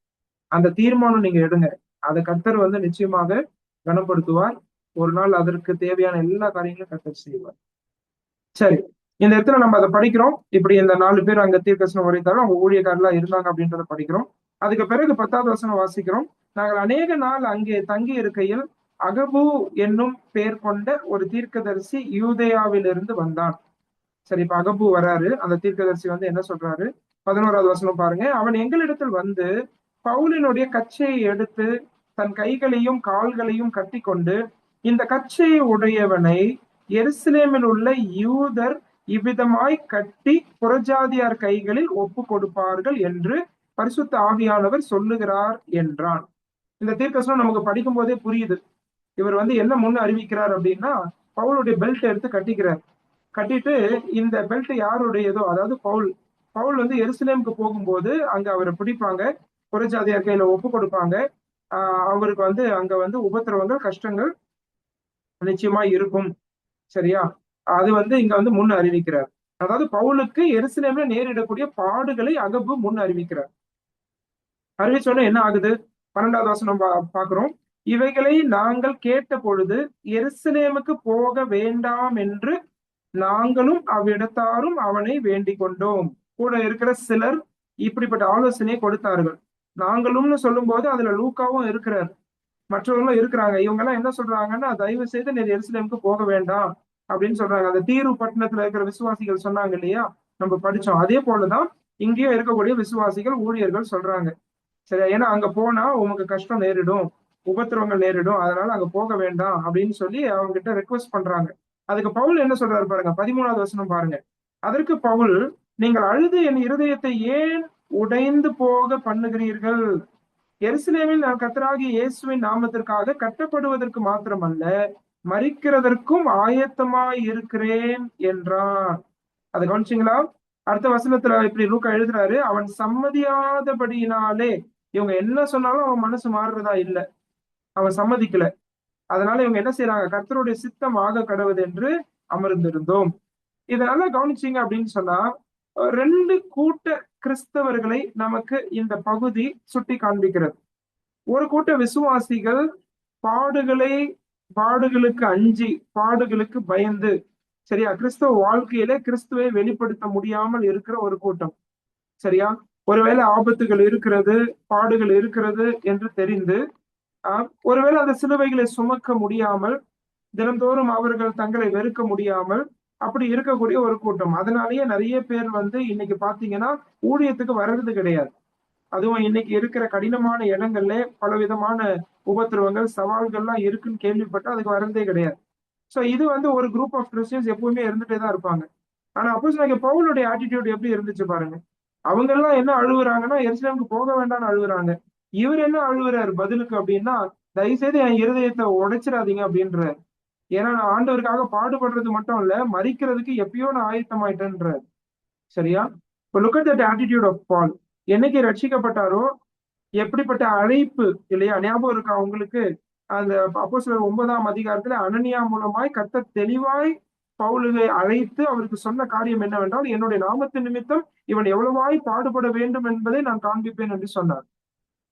அந்த தீர்மானம் நீங்க எடுங்க. அதை கர்த்தர் வந்து நிச்சயமாக கனப்படுத்துவார். ஒரு நாள் அதற்கு தேவையான எல்லா காரியங்களும் கர்த்தர் செய்வார். சரி. இந்த இடத்துல நம்ம அத படிக்கிறோம். இப்படி இந்த 4 பேர் அங்க தீர்க்கதரிசனம் உரைத்தாலும் அவங்க ஊழியக்காரர்களா இருந்தாங்க அப்படின்றத படிக்கிறோம். அதுக்கு பிறகு 10வது வசனம் வாசிக்கிறோம். நாங்கள் அநேக நாள் அங்கே தங்கி இருக்கையில் அகபு என்னும் பெயர் கொண்ட ஒரு தீர்க்கதரிசி யூதேயாவிலிருந்து வந்தான். சரி, இப்ப அகபு வராரு. அந்த தீர்க்கதரிசி வந்து என்ன சொல்றாரு? 11வது வசனம் பாருங்க. அவன் எங்களிடத்தில் வந்து பவுலினுடைய கச்சையை எடுத்து தன் கைகளையும் கால்களையும் கட்டிக்கொண்டு, இந்த கச்சையை உடையவனை எருசலேமில் உள்ள யூதர் இவ்விதமாய் கட்டி புறஜாதியார் கைகளில் ஒப்பு கொடுப்பார்கள் என்று பரிசுத்த ஆவியானவர் சொல்லுகிறார் என்றான். இந்த தீர்க்கதரிசனம் நமக்கு படிக்கும் போதே புரியுது. இவர் வந்து என்ன முன் அறிவிக்கிறார் அப்படின்னா, பவுலுடைய பெல்ட் எடுத்து கட்டிக்கிறார். கட்டிட்டு இந்த பெல்ட் யாருடையதோ, அதாவது பவுல் வந்து எருசலேமுக்கு போகும்போது அங்க அவரை பிடிப்பாங்க, புறஜாதியார் கையில ஒப்பு கொடுப்பாங்க. அவருக்கு வந்து அங்க வந்து உபத்திரவங்கள், கஷ்டங்கள் நிச்சயமா இருக்கும். சரியா? அது வந்து இங்க வந்து முன் அறிவிக்கிறார். அதாவது பவுலுக்கு எருசலேம்ல நேரிடக்கூடிய பாடுகளை அகபு முன் அறிவிக்கிறார். அறிவிச்சோட என்ன ஆகுது? 12வது வசனம் பாக்குறோம். இவைகளை நாங்கள் கேட்ட பொழுது எருசலேமுக்கு போக வேண்டாம் என்று நாங்களும் அவ்விடத்தாரும் அவனை வேண்டிக் கொண்டோம். கூட இருக்கிற சிலர் இப்படிப்பட்ட ஆலோசனையை கொடுத்தார்கள். நாங்களும்னு சொல்லும் போது அதுல லூக்காவும் இருக்கிறார், மற்றவர்களும் இருக்கிறாங்க. இவங்க எல்லாம் என்ன சொல்றாங்கன்னா, தயவு செய்து நீர் எருசலேமுக்கு போக வேண்டாம் அப்படின்னு சொல்றாங்க. அந்த தீரு பட்டணத்துல இருக்கிற விசுவாசிகள் சொன்னாங்க இல்லையா, நம்ம படிச்சோம். அதே போலதான் இங்கேயும் இருக்கக்கூடிய விசுவாசிகள், ஊழியர்கள் சொல்றாங்க. சரியா? ஏன்னா அங்க போனா உமக்கு கஷ்டம் நேரிடும், உபத்திரவங்கள் நேரிடும், அதனால அங்க போக வேண்டாம் அப்படின்னு சொல்லி அவங்க கிட்ட ரெக்வஸ்ட் பண்றாங்க. அதுக்கு பவுல் என்ன சொல்றாரு பாருங்க, 13வது வசனம் பாருங்க. அதற்கு பவுல், நீங்கள் அழுது என் இருதயத்தை ஏன் உடைந்து போக பண்ணுகிறீர்கள்? எருசலேமில் நான் கர்த்தராகிய இயேசுவின் நாமத்திற்காக கட்டப்படுவதற்கு மாத்திரமல்ல, மரிக்கிறதற்கும் ஆயத்தமாய் இருக்கிறேன் என்றான். அதை கவனிச்சீங்களா? அடுத்த வசனத்துல இப்படி லூக்கா எழுதுறாரு, அவன் சம்மதியாதபடியினாலே, இவங்க என்ன சொன்னாலும் அவன் மனசு மாறுறதா இல்ல, அவன் சம்மதிக்கல. அதனால இவங்க என்ன செய்யறாங்க, கர்த்தருடைய சித்தம் ஆக கடவுது என்று அமர்ந்திருந்தோம். இதனால கவனிச்சீங்க அப்படின்னு சொன்னா, ரெண்டு கூட்ட கிறிஸ்தவர்களை நமக்கு இந்த பகுதி சுட்டி காண்பிக்கிறது. ஒரு கூட்ட விசுவாசிகள் பாடுகளை பாடுகளுக்கு அஞ்சி, பாடுகளுக்கு பயந்து, சரியா, கிறிஸ்தவ வாழ்க்கையில கிறிஸ்துவை வெளிப்படுத்த முடியாமல் இருக்கிற ஒரு கூட்டம். சரியா, ஒருவேளை ஆபத்துகள் இருக்கிறது, பாடுகள் இருக்கிறது என்று தெரிந்து, ஒருவேளை அந்த சிலுவைகளை சுமக்க முடியாமல், தினந்தோறும் அவர்கள் தங்களை வெறுக்க முடியாமல் அப்படி இருக்கக்கூடிய ஒரு கூட்டம். அதனாலேயே நிறைய பேர் இன்னைக்கு பாத்தீங்கன்னா ஊழியத்துக்கு வர்றது கிடையாது. அதுவும் இன்னைக்கு இருக்கிற கடினமான இடங்கள்ல பலவிதமான உபத்திரவங்கள், சவால்கள்லாம் இருக்குன்னு கேள்விப்பட்டு அதுக்கு வர்றதே கிடையாது. சோ இது ஒரு குரூப் ஆஃப் கிறிஸ்டியன்ஸ் எப்பவுமே இருந்துட்டே தான் இருப்பாங்க. ஆனா அப்போஸ்தலனாகிய பவுலுடைய ஆட்டிடியூட் எப்படி இருந்துச்சு பாருங்க. அவங்க எல்லாம் என்ன அழுகுறாங்கன்னா, எருசலேமுக்கு போக வேண்டாம்னு அழுகுறாங்க. இவர் என்ன அழுகுறாரு பதிலுக்கு அப்படின்னா, தயவுசெய்து என் இருதயத்தை உடைச்சிடாதீங்க அப்படின்றாரு. ஏன்னா நான் ஆண்டவருக்காக பாடுபடுறது மட்டும் இல்ல, மரிக்கிறதுக்கு எப்பயோ நான் ஆயத்தமாயிட்டேன்றாரு. சரியா? இப்ப look at that attitude of Paul. என்னைக்கு ரட்சிக்கப்பட்டாரோ, எப்படிப்பட்ட அழைப்பு இல்லையா, ஞாபகம் இருக்கா உங்களுக்கு? அந்த அப்போஸ்தலர் 9ஆம் அதிகாரத்துல அனனியா மூலமாய் கர்த்தர் தெளிவாய் பவுலை அழைத்து அவருக்கு சொன்ன காரியம் என்னவென்றால், என்னுடைய நாமத்தின் நிமித்தம் இவன் எவ்வளவாய் பாடுபட வேண்டும் என்பதை நான் காண்பிப்பேன் என்று சொன்னார்.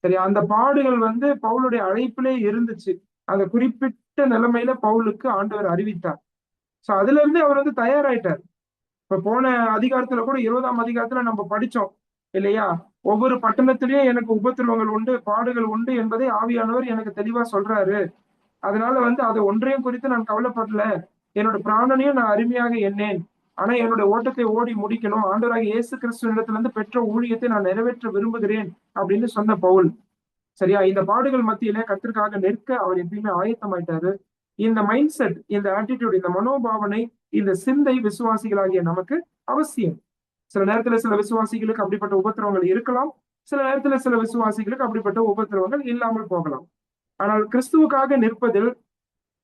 சரி, அந்த பாடுகள் பவுலுடைய அழைப்பிலே இருந்துச்சு. அந்த குறிப்பிட்ட நிலைமையில பவுலுக்கு ஆண்டவர் அறிவித்தார். சோ அதுல இருந்து அவர் தயாராயிட்டார். இப்ப போன அதிகாரத்துல கூட 20ஆம் அதிகாரத்துல நம்ம படிச்சோம் இல்லையா, ஒவ்வொரு பட்டணத்திலயும் எனக்கு உபத்திரவங்கள் உண்டு, பாடுகள் உண்டு என்பதை ஆவியானவர் எனக்கு தெளிவா சொல்றாரு. அதனால அதை ஒன்றையும் குறித்து நான் கவலைப்படல, என்னோட பிராணனையும் நான் அருமையாக எண்ணேன். ஆனா என்னுடைய ஓட்டத்தை ஓடி முடிக்கணும், ஆண்டவராகிய இயேசு கிறிஸ்துவிடத்துல இருந்து பெற்ற ஊழியத்தை நான் நிறைவேற்ற விரும்புகிறேன் அப்படின்னு சொன்ன பவுல். சரியா, இந்த பாடுகள் மத்தியில கர்த்தருக்காக நிற்க அவர் எப்பயுமே ஆயத்தமாயிட்டாரு. இந்த மைண்ட் செட், இந்த ஆட்டிடியூட், இந்த மனோபாவனை, இந்த சிந்தை விசுவாசிகளாகிய நமக்கு அவசியம். சில நேரத்துல சில விசுவாசிகளுக்கு அப்படிப்பட்ட உபத்திரவங்கள் இருக்கலாம், சில நேரத்துல சில விசுவாசிகளுக்கு அப்படிப்பட்ட உபத்திரவங்கள் இல்லாமல் போகலாம். ஆனால் கிறிஸ்துவுக்காக நிற்பதில்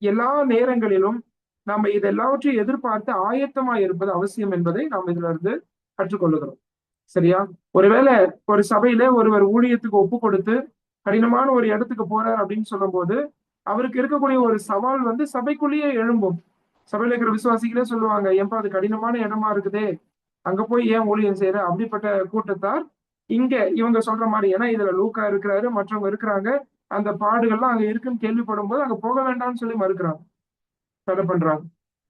எல்லா நேரங்களிலும் நம்ம இது எல்லாவற்றையும் எதிர்பார்த்து ஆயத்தமா இருப்பது அவசியம் என்பதை நாம் இதுல இருந்து கற்றுக்கொள்ளுகிறோம். சரியா, ஒருவேளை ஒரு சபையில ஒருவர் ஊழியத்துக்கு ஒப்பு கொடுத்து கடினமான ஒரு இடத்துக்கு போறார் அப்படின்னு சொல்லும் போது, அவருக்கு இருக்கக்கூடிய ஒரு சவால் சபைக்குள்ளேயே எழும்பும். சபையில இருக்கிற விசுவாசிகளே சொல்லுவாங்க, ஏன்பா அது கடினமான இடமா இருக்குதே, அங்க போய் ஏன் ஊழியம் செய்யற? அப்படிப்பட்ட கூட்டத்தார் இங்க இவங்க சொல்ற மாதிரி, ஏன்னா இதுல லூக்கா இருக்கிறாரு, மற்றவங்க இருக்கிறாங்க, அந்த பாடுகள்லாம் அங்க இருக்குன்னு கேள்விப்படும் போது அங்க போக வேண்டாம்னு சொல்லி மறுக்கிறாங்க, தடை பண்றாங்க.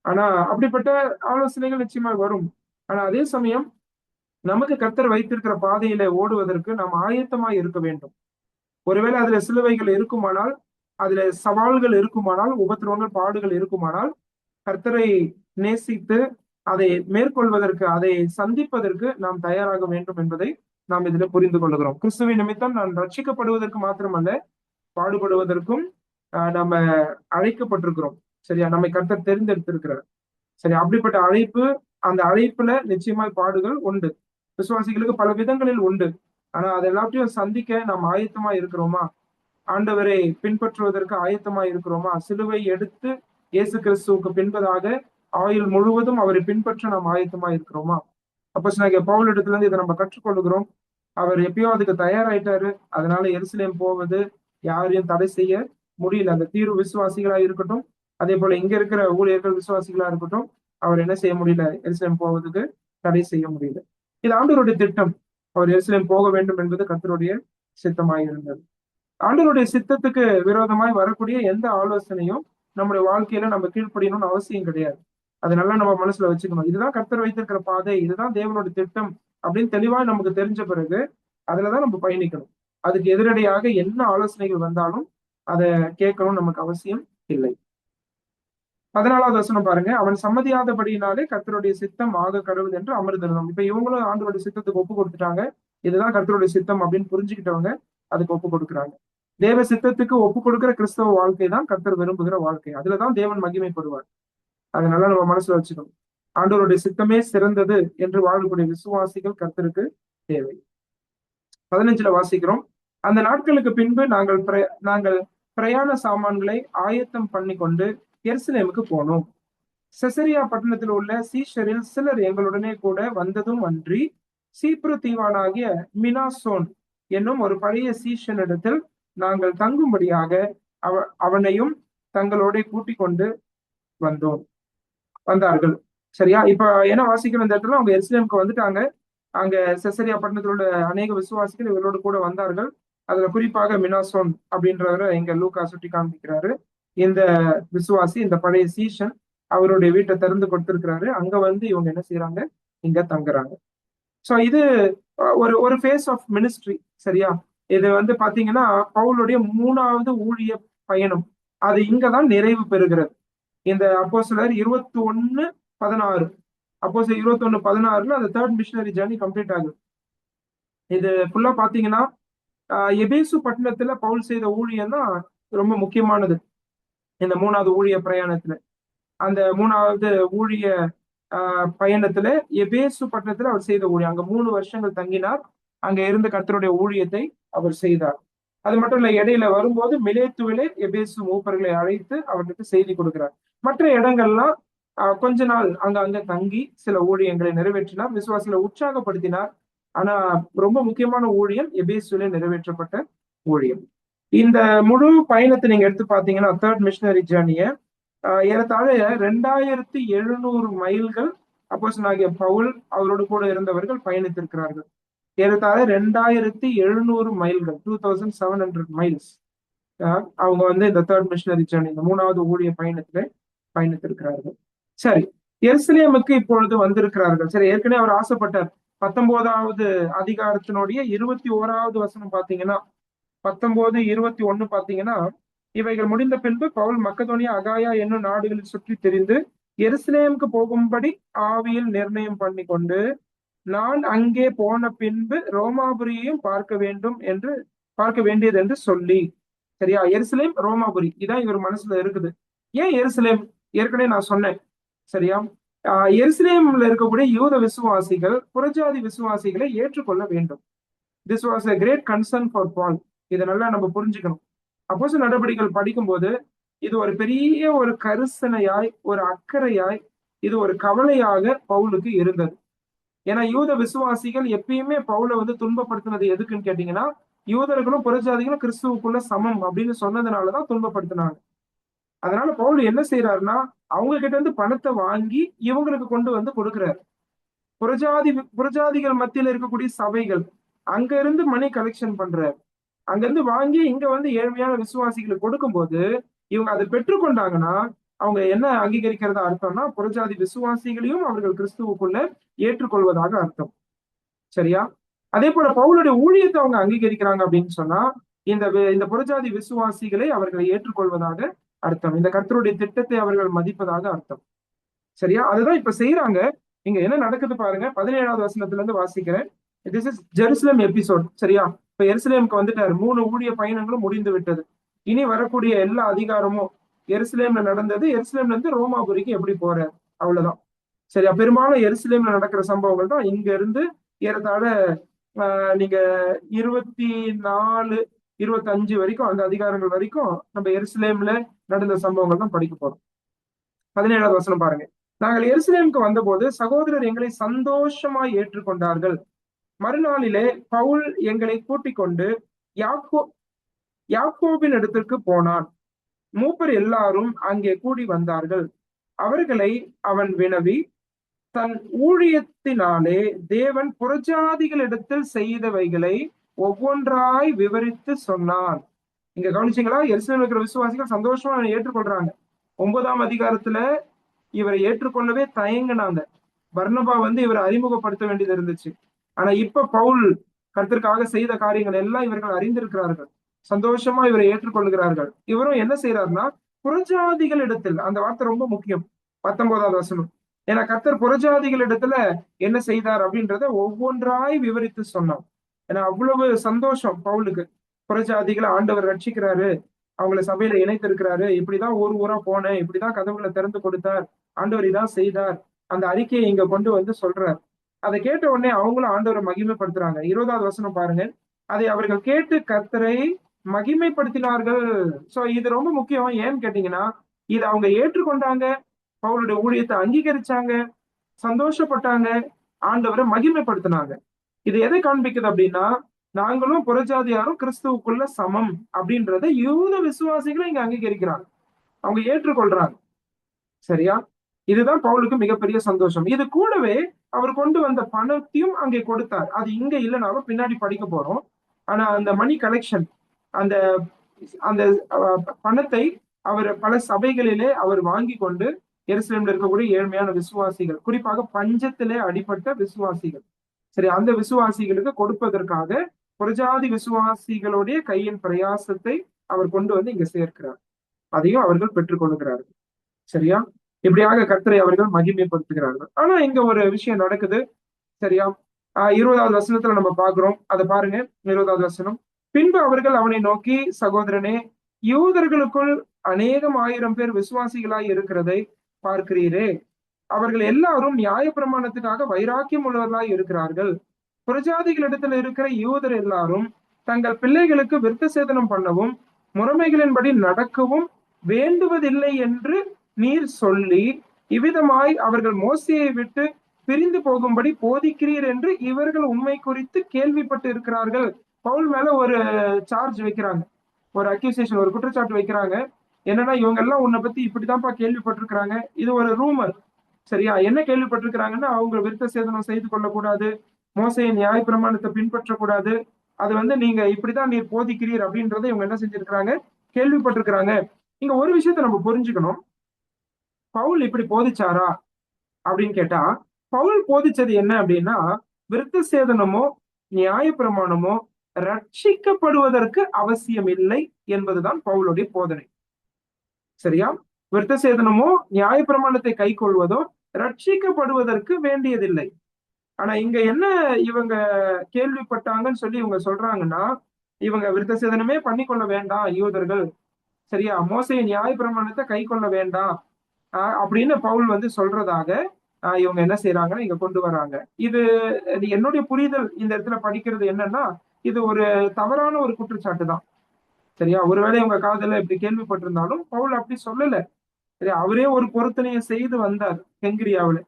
ஆனா அப்படிப்பட்ட ஆலோசனைகள் நிச்சயமா வரும். ஆனா அதே சமயம் நமக்கு கர்த்தர் வைத்திருக்கிற பாதையில ஓடுவதற்கு நாம் ஆயத்தமா இருக்க வேண்டும். ஒருவேளை அதுல சிலுவைகள் இருக்குமானால், அதுல சவால்கள் இருக்குமானால், உபத்திரவங்கள், பாடுகள் இருக்குமானால், கர்த்தரை நேசித்து அதை மேற்கொள்வதற்கு, அதை சந்திப்பதற்கு நாம் தயாராக வேண்டும் என்பதை நாம் இதுல புரிந்து கொள்கிறோம். கிறிஸ்துவின் நிமித்தம் நான் ரட்சிக்கப்படுவதற்கு மாத்திரமல்ல, பாடுபடுவதற்கும் நம்ம அழைக்கப்பட்டிருக்கிறோம். சரியா, நம்மை கர்த்தர் தெரிந்தெடுத்திருக்கிறார். சரி, அப்படிப்பட்ட அழைப்பு, அந்த அழைப்புல நிச்சயமாய் பாடுகள் உண்டு, விசுவாசிகளுக்கு பல விதங்களில் உண்டு. ஆனா அதை எல்லாத்தையும் சந்திக்க நாம் ஆயத்தமா இருக்கிறோமா? ஆண்டவரை பின்பற்றுவதற்கு ஆயத்தமா இருக்கிறோமா? சிலுவை எடுத்து இயேசு கிறிஸ்துவுக்கு பின்பதாக ஆயுள் முழுவதும் அவரை பின்பற்ற நாம் ஆயத்தமா இருக்கிறோமா? அப்போஸ்தலனாகிய பவுல் இடத்துல இருந்து இதை நம்ம கற்றுக்கொள்கிறோம். அவர் எப்பயோ அதுக்கு தயாராயிட்டாரு. அதனால எருசலேம் போவது யாரையும் தடை செய்ய முடியல. அந்த தீர்வு விசுவாசிகளா இருக்கட்டும், அதே போல இங்க இருக்கிற ஊழியர்கள் விசுவாசிகளா இருக்கட்டும், அவர் என்ன செய்ய முடியல, எருசலேம் போவதுக்கு தடை செய்ய முடியல. இது ஆண்டவருடைய திட்டம். அவர் எருசலேம் போக வேண்டும் என்பது கர்த்தருடைய சித்தமாய் இருந்தது. ஆண்டவருடைய சித்தத்துக்கு விரோதமாய் வரக்கூடிய எந்த ஆலோசனையும் நம்முடைய வாழ்க்கையில நம்ம கீழ்ப்படியணும்னு அவசியம் கிடையாது. அதனால நம்ம மனசுல வச்சுக்கணும், இதுதான் கர்த்தர் வைத்திருக்கிற பாதை, இதுதான் தேவனுடைய திட்டம் அப்படின்னு தெளிவா நமக்கு தெரிஞ்ச பிறகு அதுலதான் நம்ம பயணிக்கணும். அதுக்கு எதிரடையாக என்ன ஆலோசனைகள் வந்தாலும் அதை கேட்கணும் நமக்கு அவசியம் இல்லை. 14வது வசனம் பாருங்க, அவன் சம்மதியாதபடியினாலே கர்த்தருடைய சித்தம் ஆக கடவுள் என்று அமர்ந்திருந்தோம். இப்ப இவங்களும் ஆண்டவருடைய சித்தத்துக்கு ஒப்பு கொடுத்துட்டாங்க. இதுதான் கர்த்தருடைய சித்தம் அப்படின்னு புரிஞ்சுக்கிட்டவங்க அதுக்கு ஒப்பு கொடுக்குறாங்க. தேவ சித்தத்துக்கு ஒப்பு கொடுக்கிற கிறிஸ்தவ வாழ்க்கை தான் கர்த்தர் விரும்புகிற வாழ்க்கை. அதுலதான் தேவன் மகிமைப்படுவார். அதனால நம்ம மனசுல வச்சுக்கணும். ஆண்டவருடைய சித்தமே சிறந்தது என்று வாழக்கூடிய விசுவாசிகள் கர்த்தருக்கு தேவை. 15ல வாசிக்கிறோம். அந்த நாட்களுக்கு பின்பு நாங்கள் பிரயாண சாமான்களை ஆயத்தம் பண்ணி கொண்டு எருசலேமுக்கு போனோம். செசரியா பட்டணத்தில் உள்ள சீஷரில் சிலர் எங்களுடனே கூட வந்ததும் அன்றி, சீப்ரு தீவானாகிய மினாசோன் என்னும் ஒரு பழைய சீஷனிடத்தில் நாங்கள் தங்கும்படியாக அவனையும் தங்களோட கூட்டிக் கொண்டு வந்தார்கள். சரியா? இப்ப என்ன வாசிக்கிற இந்த இடத்துல அவங்க எருசலேமுக்கு வந்துட்டாங்க. அங்க செசரியா பட்டணத்தில் உள்ள அநேக விசுவாசிகள் இவர்களோடு கூட வந்தார்கள். அதுல குறிப்பாக மினாசோன் அப்படின்றவரை இங்க லூக்கா சுட்டி காண்பிக்கிறாரு. இந்த விசுவாசி, இந்த பழைய சீஷன் அவருடைய வீட்டை திறந்து கொடுத்திருக்கிறாரு. அங்க வந்து இவங்க என்ன செய்யறாங்க, இங்க தங்குறாங்க. சோ இது ஒரு ஒரு ஃபேஸ் ஆஃப் மினிஸ்ட்ரி. சரியா? இது வந்து பாத்தீங்கன்னா பவுலுடைய 3வது ஊழிய பயணம். அது இங்கதான் நிறைவு பெறுகிறது. இந்த அப்போஸ்தலர் 21:16 அப்போஸ்தலர் 21:16 அந்த 3rd மிஷனரி ஜர்னி கம்ப்ளீட் ஆகுது. இது ஃபுல்லா பாத்தீங்கன்னா எபேசு பட்டணத்துல பவுல் செய்த ஊழியம் தான் ரொம்ப முக்கியமானது. இந்த 3வது ஊழிய பிரயாணத்துல, அந்த 3வது ஊழிய பயணத்துல எபேசு பட்டணத்துல அவர் செய்த ஊழியம். அங்க 3 வருஷங்கள் தங்கினார். அங்க இருந்த கர்த்தருடைய ஊழியத்தை அவர் செய்தார். அது மட்டும் இல்ல, இடையில வரும்போது மிலேத்துவிலே எபேசு மூப்பர்களை அழைத்து அவர்களுக்கு செய்தி கொடுக்கிறார். மற்ற இடங்கள்லாம் கொஞ்ச நாள் அங்க தங்கி சில ஊழியங்களை நிறைவேற்றினார், விசுவாசிகளை உற்சாகப்படுத்தினார். ஆனா ரொம்ப முக்கியமான ஊழியம் எபேசுல நிறைவேற்றப்பட்ட ஊழியம். இந்த முழு பயணத்தை நீங்க எடுத்து பாத்தீங்கன்னா 3rd மிஷனரி ஜேர்னிய ஏறத்தாழ 2700 மைல்கள் அப்போஸ்தலனாகிய பவுல் அவரோடு கூட இருந்தவர்கள் பயணித்திருக்கிறார்கள். ஏறத்தாழ 2700 மைல்கள், 2700 மைல்ஸ் அவங்க வந்து இந்த 3rd மிஷனரி ஜேர்னி, இந்த 3வது ஊழிய பயணத்துல பயணித்திருக்கிறார்கள். சரி, எருசலேமுக்கு இப்பொழுது வந்திருக்கிறார்கள். சரி, ஏற்கனவே அவர் ஆசைப்பட்டார். 19வது அதிகாரத்தினுடைய 21வது வசனம் பாத்தீங்கன்னா, 19:21 பாத்தீங்கன்னா, இவைகள் முடிந்த பின்பு பவுல் மக்கதோனியா, அகாயா என்னும் நாடுகளில் சுற்றி திரிந்து எருசலேமுக்கு போகும்படி ஆவியில் நிர்ணயம் பண்ணி கொண்டு, நான் அங்கே போன பின்பு ரோமாபுரியையும் பார்க்க வேண்டியது என்று சொல்லி. சரியா? எருசலேம், ரோமாபுரி, இதான் இவர் மனசுல இருக்குது. ஏன் எருசலேம்? ஏற்கனவே நான் சொன்னேன். சரியா? எருசலேம்ல இருக்கக்கூடிய யூத விசுவாசிகள் புறஜாதி விசுவாசிகளை ஏற்றுக்கொள்ள வேண்டும். This was a great concern for Paul. இதை நல்லா நம்ம புரிஞ்சுக்கணும். அப்போஸ்தலர் நடபடிகள் படிக்கும்போது இது ஒரு பெரிய ஒரு கரிசனையாய், ஒரு அக்கறையாய், இது ஒரு கவலையாக பவுலுக்கு இருந்தது. ஏன்னா யூத விசுவாசிகள் எப்பயுமே பவுலை வந்து துன்பப்படுத்தினது எதுக்குன்னு கேட்டீங்கன்னா, யூதர்களும் புறஜாதிகளும் கிறிஸ்துவுக்குள்ள சமம் அப்படின்னு சொன்னதுனாலதான் துன்பப்படுத்தினாங்க. அதனால பவுல் என்ன செய்யறாருன்னா, அவங்க கிட்ட இருந்து பணத்தை வாங்கி இவங்களுக்கு கொண்டு வந்து கொடுக்கிறாரு. புறஜாதிகள் மத்தியில இருக்கக்கூடிய சபைகள் அங்க இருந்து மணி கலெக்ஷன் பண்றாரு. அங்க இருந்து வாங்கி இங்க வந்து ஏழ்மையான விசுவாசிகளுக்கு கொடுக்கும்போது இவங்க அதை பெற்றுக்கொண்டாங்கன்னா அவங்க என்ன அங்கீகரிக்கிறதா அர்த்தம்னா, புறஜாதி விசுவாசிகளையும் அவர்கள் கிறிஸ்துவுக்குள்ள ஏற்றுக்கொள்வதாக அர்த்தம். சரியா? அதே போல பவுலுடைய ஊழியத்தை அவங்க அங்கீகரிக்கிறாங்க அப்படின்னு சொன்னா இந்த புறஜாதி விசுவாசிகளை அவர்களை ஏற்றுக்கொள்வதாக அர்த்தம். இந்த கர்த்தருடைய திட்டத்தை அவர்கள் மதிப்பதாக அர்த்தம். சரியா? அதுதான் இப்ப செய்யறாங்க. இங்க என்ன நடக்குது பாருங்க. 17வது வசனத்துல இருந்து வாசிக்கிறேன். This is Jerusalem episode. சரியா? இப்ப எருசலேமுக்கு வந்துட்டாரு. 3 ஊழிய பயணங்களும் முடிந்து விட்டது. இனி வரக்கூடிய எல்லா அதிகாரமும் எருசலேம்ல நடந்தது. எருசலேம்ல இருந்து ரோமாபுரிக்கு எப்படி போறாரு, அவ்வளவுதான். சரியா? பெரும்பாலும் எருசலேம்ல நடக்கிற சம்பவங்கள் தான் இங்க இருந்து ஏறத்தாழ நீங்க 24, 25 வரைக்கும், அந்த அதிகாரங்கள் வரைக்கும் நம்ம எருசலேம்ல நடந்த சம்பவங்கள் தான் படிக்க போறோம். 17வது வசனம் பாருங்க. நாங்கள் எருசலேமுக்கு வந்தபோது சகோதரர் எங்களை சந்தோஷமாய் ஏற்றுக்கொண்டார்கள். மறுநாளிலே பவுல் எங்களை கூட்டிக் கொண்டு யாக்கோபின் இடத்திற்கு போனான். மூப்பர் எல்லாரும் அங்கே கூடி வந்தார்கள். அவர்களை அவன் வினவி, தன் ஊழியத்தினாலே தேவன் புறஜாதிகளிடத்தில் செய்தவைகளை ஒவ்வொன்றாய் விவரித்து சொன்னான். இங்க கவனிச்சீங்களா? எருசலேமில் இருக்கிற விசுவாசிகள் சந்தோஷமா ஏற்றுக்கொள்றாங்க. 9ஆம் அதிகாரத்துல இவரை ஏற்றுக்கொள்ளவே தயங்கினாங்க. பர்னபா வந்து இவரை அறிமுகப்படுத்த வேண்டியது இருந்துச்சு. ஆனா இப்ப பவுல் கர்த்தருக்காக செய்த காரியங்கள் எல்லாம் இவர்கள் அறிந்திருக்கிறார்கள். சந்தோஷமா இவரை ஏற்றுக்கொள்கிறார்கள். இவரும் என்ன செய்யறாருன்னா, புறஜாதிகள் இடத்தில், அந்த வார்த்தை ரொம்ப முக்கியம், 19வது வசனம். ஏன்னா கர்த்தர் புறஜாதிகள் இடத்துல என்ன செய்தார் அப்படின்றத ஒவ்வொன்றாய் விவரித்து சொன்னான். ஏன்னா அவ்வளவு சந்தோஷம் பவுலுக்கு. புறஜாதிகளை ஆண்டவர் ரட்சிக்கிறாரு, அவங்கள சபையில இணைத்திருக்கிறாரு, இப்படிதான் ஊர் ஊரா போனேன், இப்படிதான் கதவுகளை திறந்து கொடுத்தார், ஆண்டவர் இதான் செய்தார், அந்த அறிக்கையை இங்க கொண்டு வந்து சொல்றார். அதை கேட்ட உடனே அவங்களும் ஆண்டவரை மகிமைப்படுத்துறாங்க. 20வது வசனம் பாருங்க. அதை அவர்கள் கேட்டு கர்த்தரை மகிமைப்படுத்தினார்கள். சோ இது ரொம்ப முக்கியம். ஏன்னு கேட்டீங்கன்னா, இதை அவங்க ஏற்றுக்கொண்டாங்க, பவுலுடைய ஊழியத்தை அங்கீகரிச்சாங்க, சந்தோஷப்பட்டாங்க, ஆண்டவரை மகிமைப்படுத்தினாங்க. இது எதை காண்பிக்குது அப்படின்னா, நாங்களும் புறஜாதியாரும் கிறிஸ்துவுக்குள்ள சமம் அப்படின்றத யூத விசுவாசிகளும் இங்க அங்கீகரிக்கிறாங்க. அவங்க ஏற்றுக்கொள்றாங்க. சரியா? இதுதான் பவுலுக்கு மிகப்பெரிய சந்தோஷம். இது கூடவே அவர் கொண்டு வந்த பணத்தையும் அங்கே கொடுத்தார். அது இங்க இல்லைனாலும் பின்னாடி படிக்க போறோம். ஆனா அந்த மணி கலெக்ஷன், அந்த அந்த பணத்தை அவர் பல சபைகளிலே அவர் வாங்கி கொண்டு எருசலேம்ல இருக்கக்கூடிய ஏழ்மையான விசுவாசிகள், குறிப்பாக பஞ்சத்திலே அடிபட்ட விசுவாசிகள், சரி, அந்த விசுவாசிகளுக்கு கொடுப்பதற்காக புறஜாதி விசுவாசிகளுடைய கையின் பிரயாசத்தை அவர் கொண்டு வந்து இங்க சேர்க்கிறார். அதையும் அவர்கள் பெற்றுக் கொள்கிறார்கள். சரியா? இப்படியாக கர்த்தரை அவர்கள் மகிமைப்படுத்துகிறார்கள். ஆனா இங்க ஒரு விஷயம் நடக்குது. சரியா? 20வது வசனத்துல நம்ம பாக்குறோம். அதை பாருங்க. 20வது வசனம். பின்பு அவர்கள் அவனை நோக்கி, சகோதரனே, யூதர்களுக்குள் அநேகம் ஆயிரம் பேர் விசுவாசிகளாய் இருக்கிறதை பார்க்கிறீரே. அவர்கள் எல்லாரும் நியாயப்பிரமாணத்துக்காக வைராக்கியம் உள்ளவர்களாய் இருக்கிறார்கள். புறஜாதிகளிடத்தில் இருக்கிற யூதர் எல்லாரும் தங்கள் பிள்ளைகளுக்கு விருத்த சேதனம் பண்ணவும் முறைமைகளின்படி நடக்கவும் வேண்டுவதில்லை என்று நீர் சொல்லி இவ்விதமாய் அவர்கள் மோசேயை விட்டு பிரிந்து போகும்படி போதிக்கிறீர் என்று இவர்கள் உண்மை குறித்து கேள்விப்பட்டு இருக்கிறார்கள். பவுல் மேல ஒரு சார்ஜ் வைக்கிறாங்க, ஒரு அக்யூசேஷன், ஒரு குற்றச்சாட்டு வைக்கிறாங்க. என்னன்னா, இவங்க எல்லாம் உன்னை பத்தி இப்படித்தான்ப்பா கேள்விப்பட்டிருக்கிறாங்க. இது ஒரு ரூமர். சரியா? என்ன கேள்விப்பட்டிருக்கிறாங்கன்னா, அவங்க விருத்த சேதனம் செய்து கொள்ளக்கூடாது, மோசையின் நியாய பிரமாணத்தை பின்பற்றக்கூடாது, அது வந்து நீங்க இப்படிதான் நீர் போதிக்கிறீர் அப்படின்றத இவங்க என்ன செஞ்சிருக்கிறாங்க, கேள்விப்பட்டிருக்கிறாங்க. இங்க ஒரு விஷயத்த நம்ம புரிஞ்சுக்கணும். பவுல் இப்படி போதிச்சாரா அப்படின்னு கேட்டா, பவுல் போதிச்சது என்ன அப்படின்னா, விருத்த சேதனமோ நியாய பிரமாணமோ ரட்சிக்கப்படுவதற்கு அவசியம் இல்லை என்பதுதான் பவுலுடைய போதனை. சரியா? விருத்த சேதனமோ நியாய பிரமாணத்தை கை கொள்வதோ ரட்சிக்கப்படுவதற்கு வேண்டியதில்லை. ஆனா இங்க என்ன இவங்க கேள்விப்பட்டாங்கன்னு சொல்லி இவங்க சொல்றாங்கன்னா, இவங்க விருத்த சேதனமே பண்ணிக்கொள்ள வேண்டாம் யூதர்கள், சரியா, மோசையின் நியாய பிரமாணத்தை கை கொள்ள வேண்டாம் அப்படின்னு பவுல் வந்து சொல்றதாக இவங்க என்ன செய்யறாங்கன்னா இங்க கொண்டு வராங்க. இது என்னுடைய புரிதல் இந்த இடத்துல படிக்கிறது என்னன்னா, இது ஒரு தவறான ஒரு குற்றச்சாட்டு தான். சரியா? ஒருவேளை உங்க காதல இப்படி கேள்விப்பட்டிருந்தாலும் பவுல் அப்படி சொல்லல. சரியா? அவரே ஒரு பொருத்தனையை செய்து வந்தார் கெங்கிரியாவில.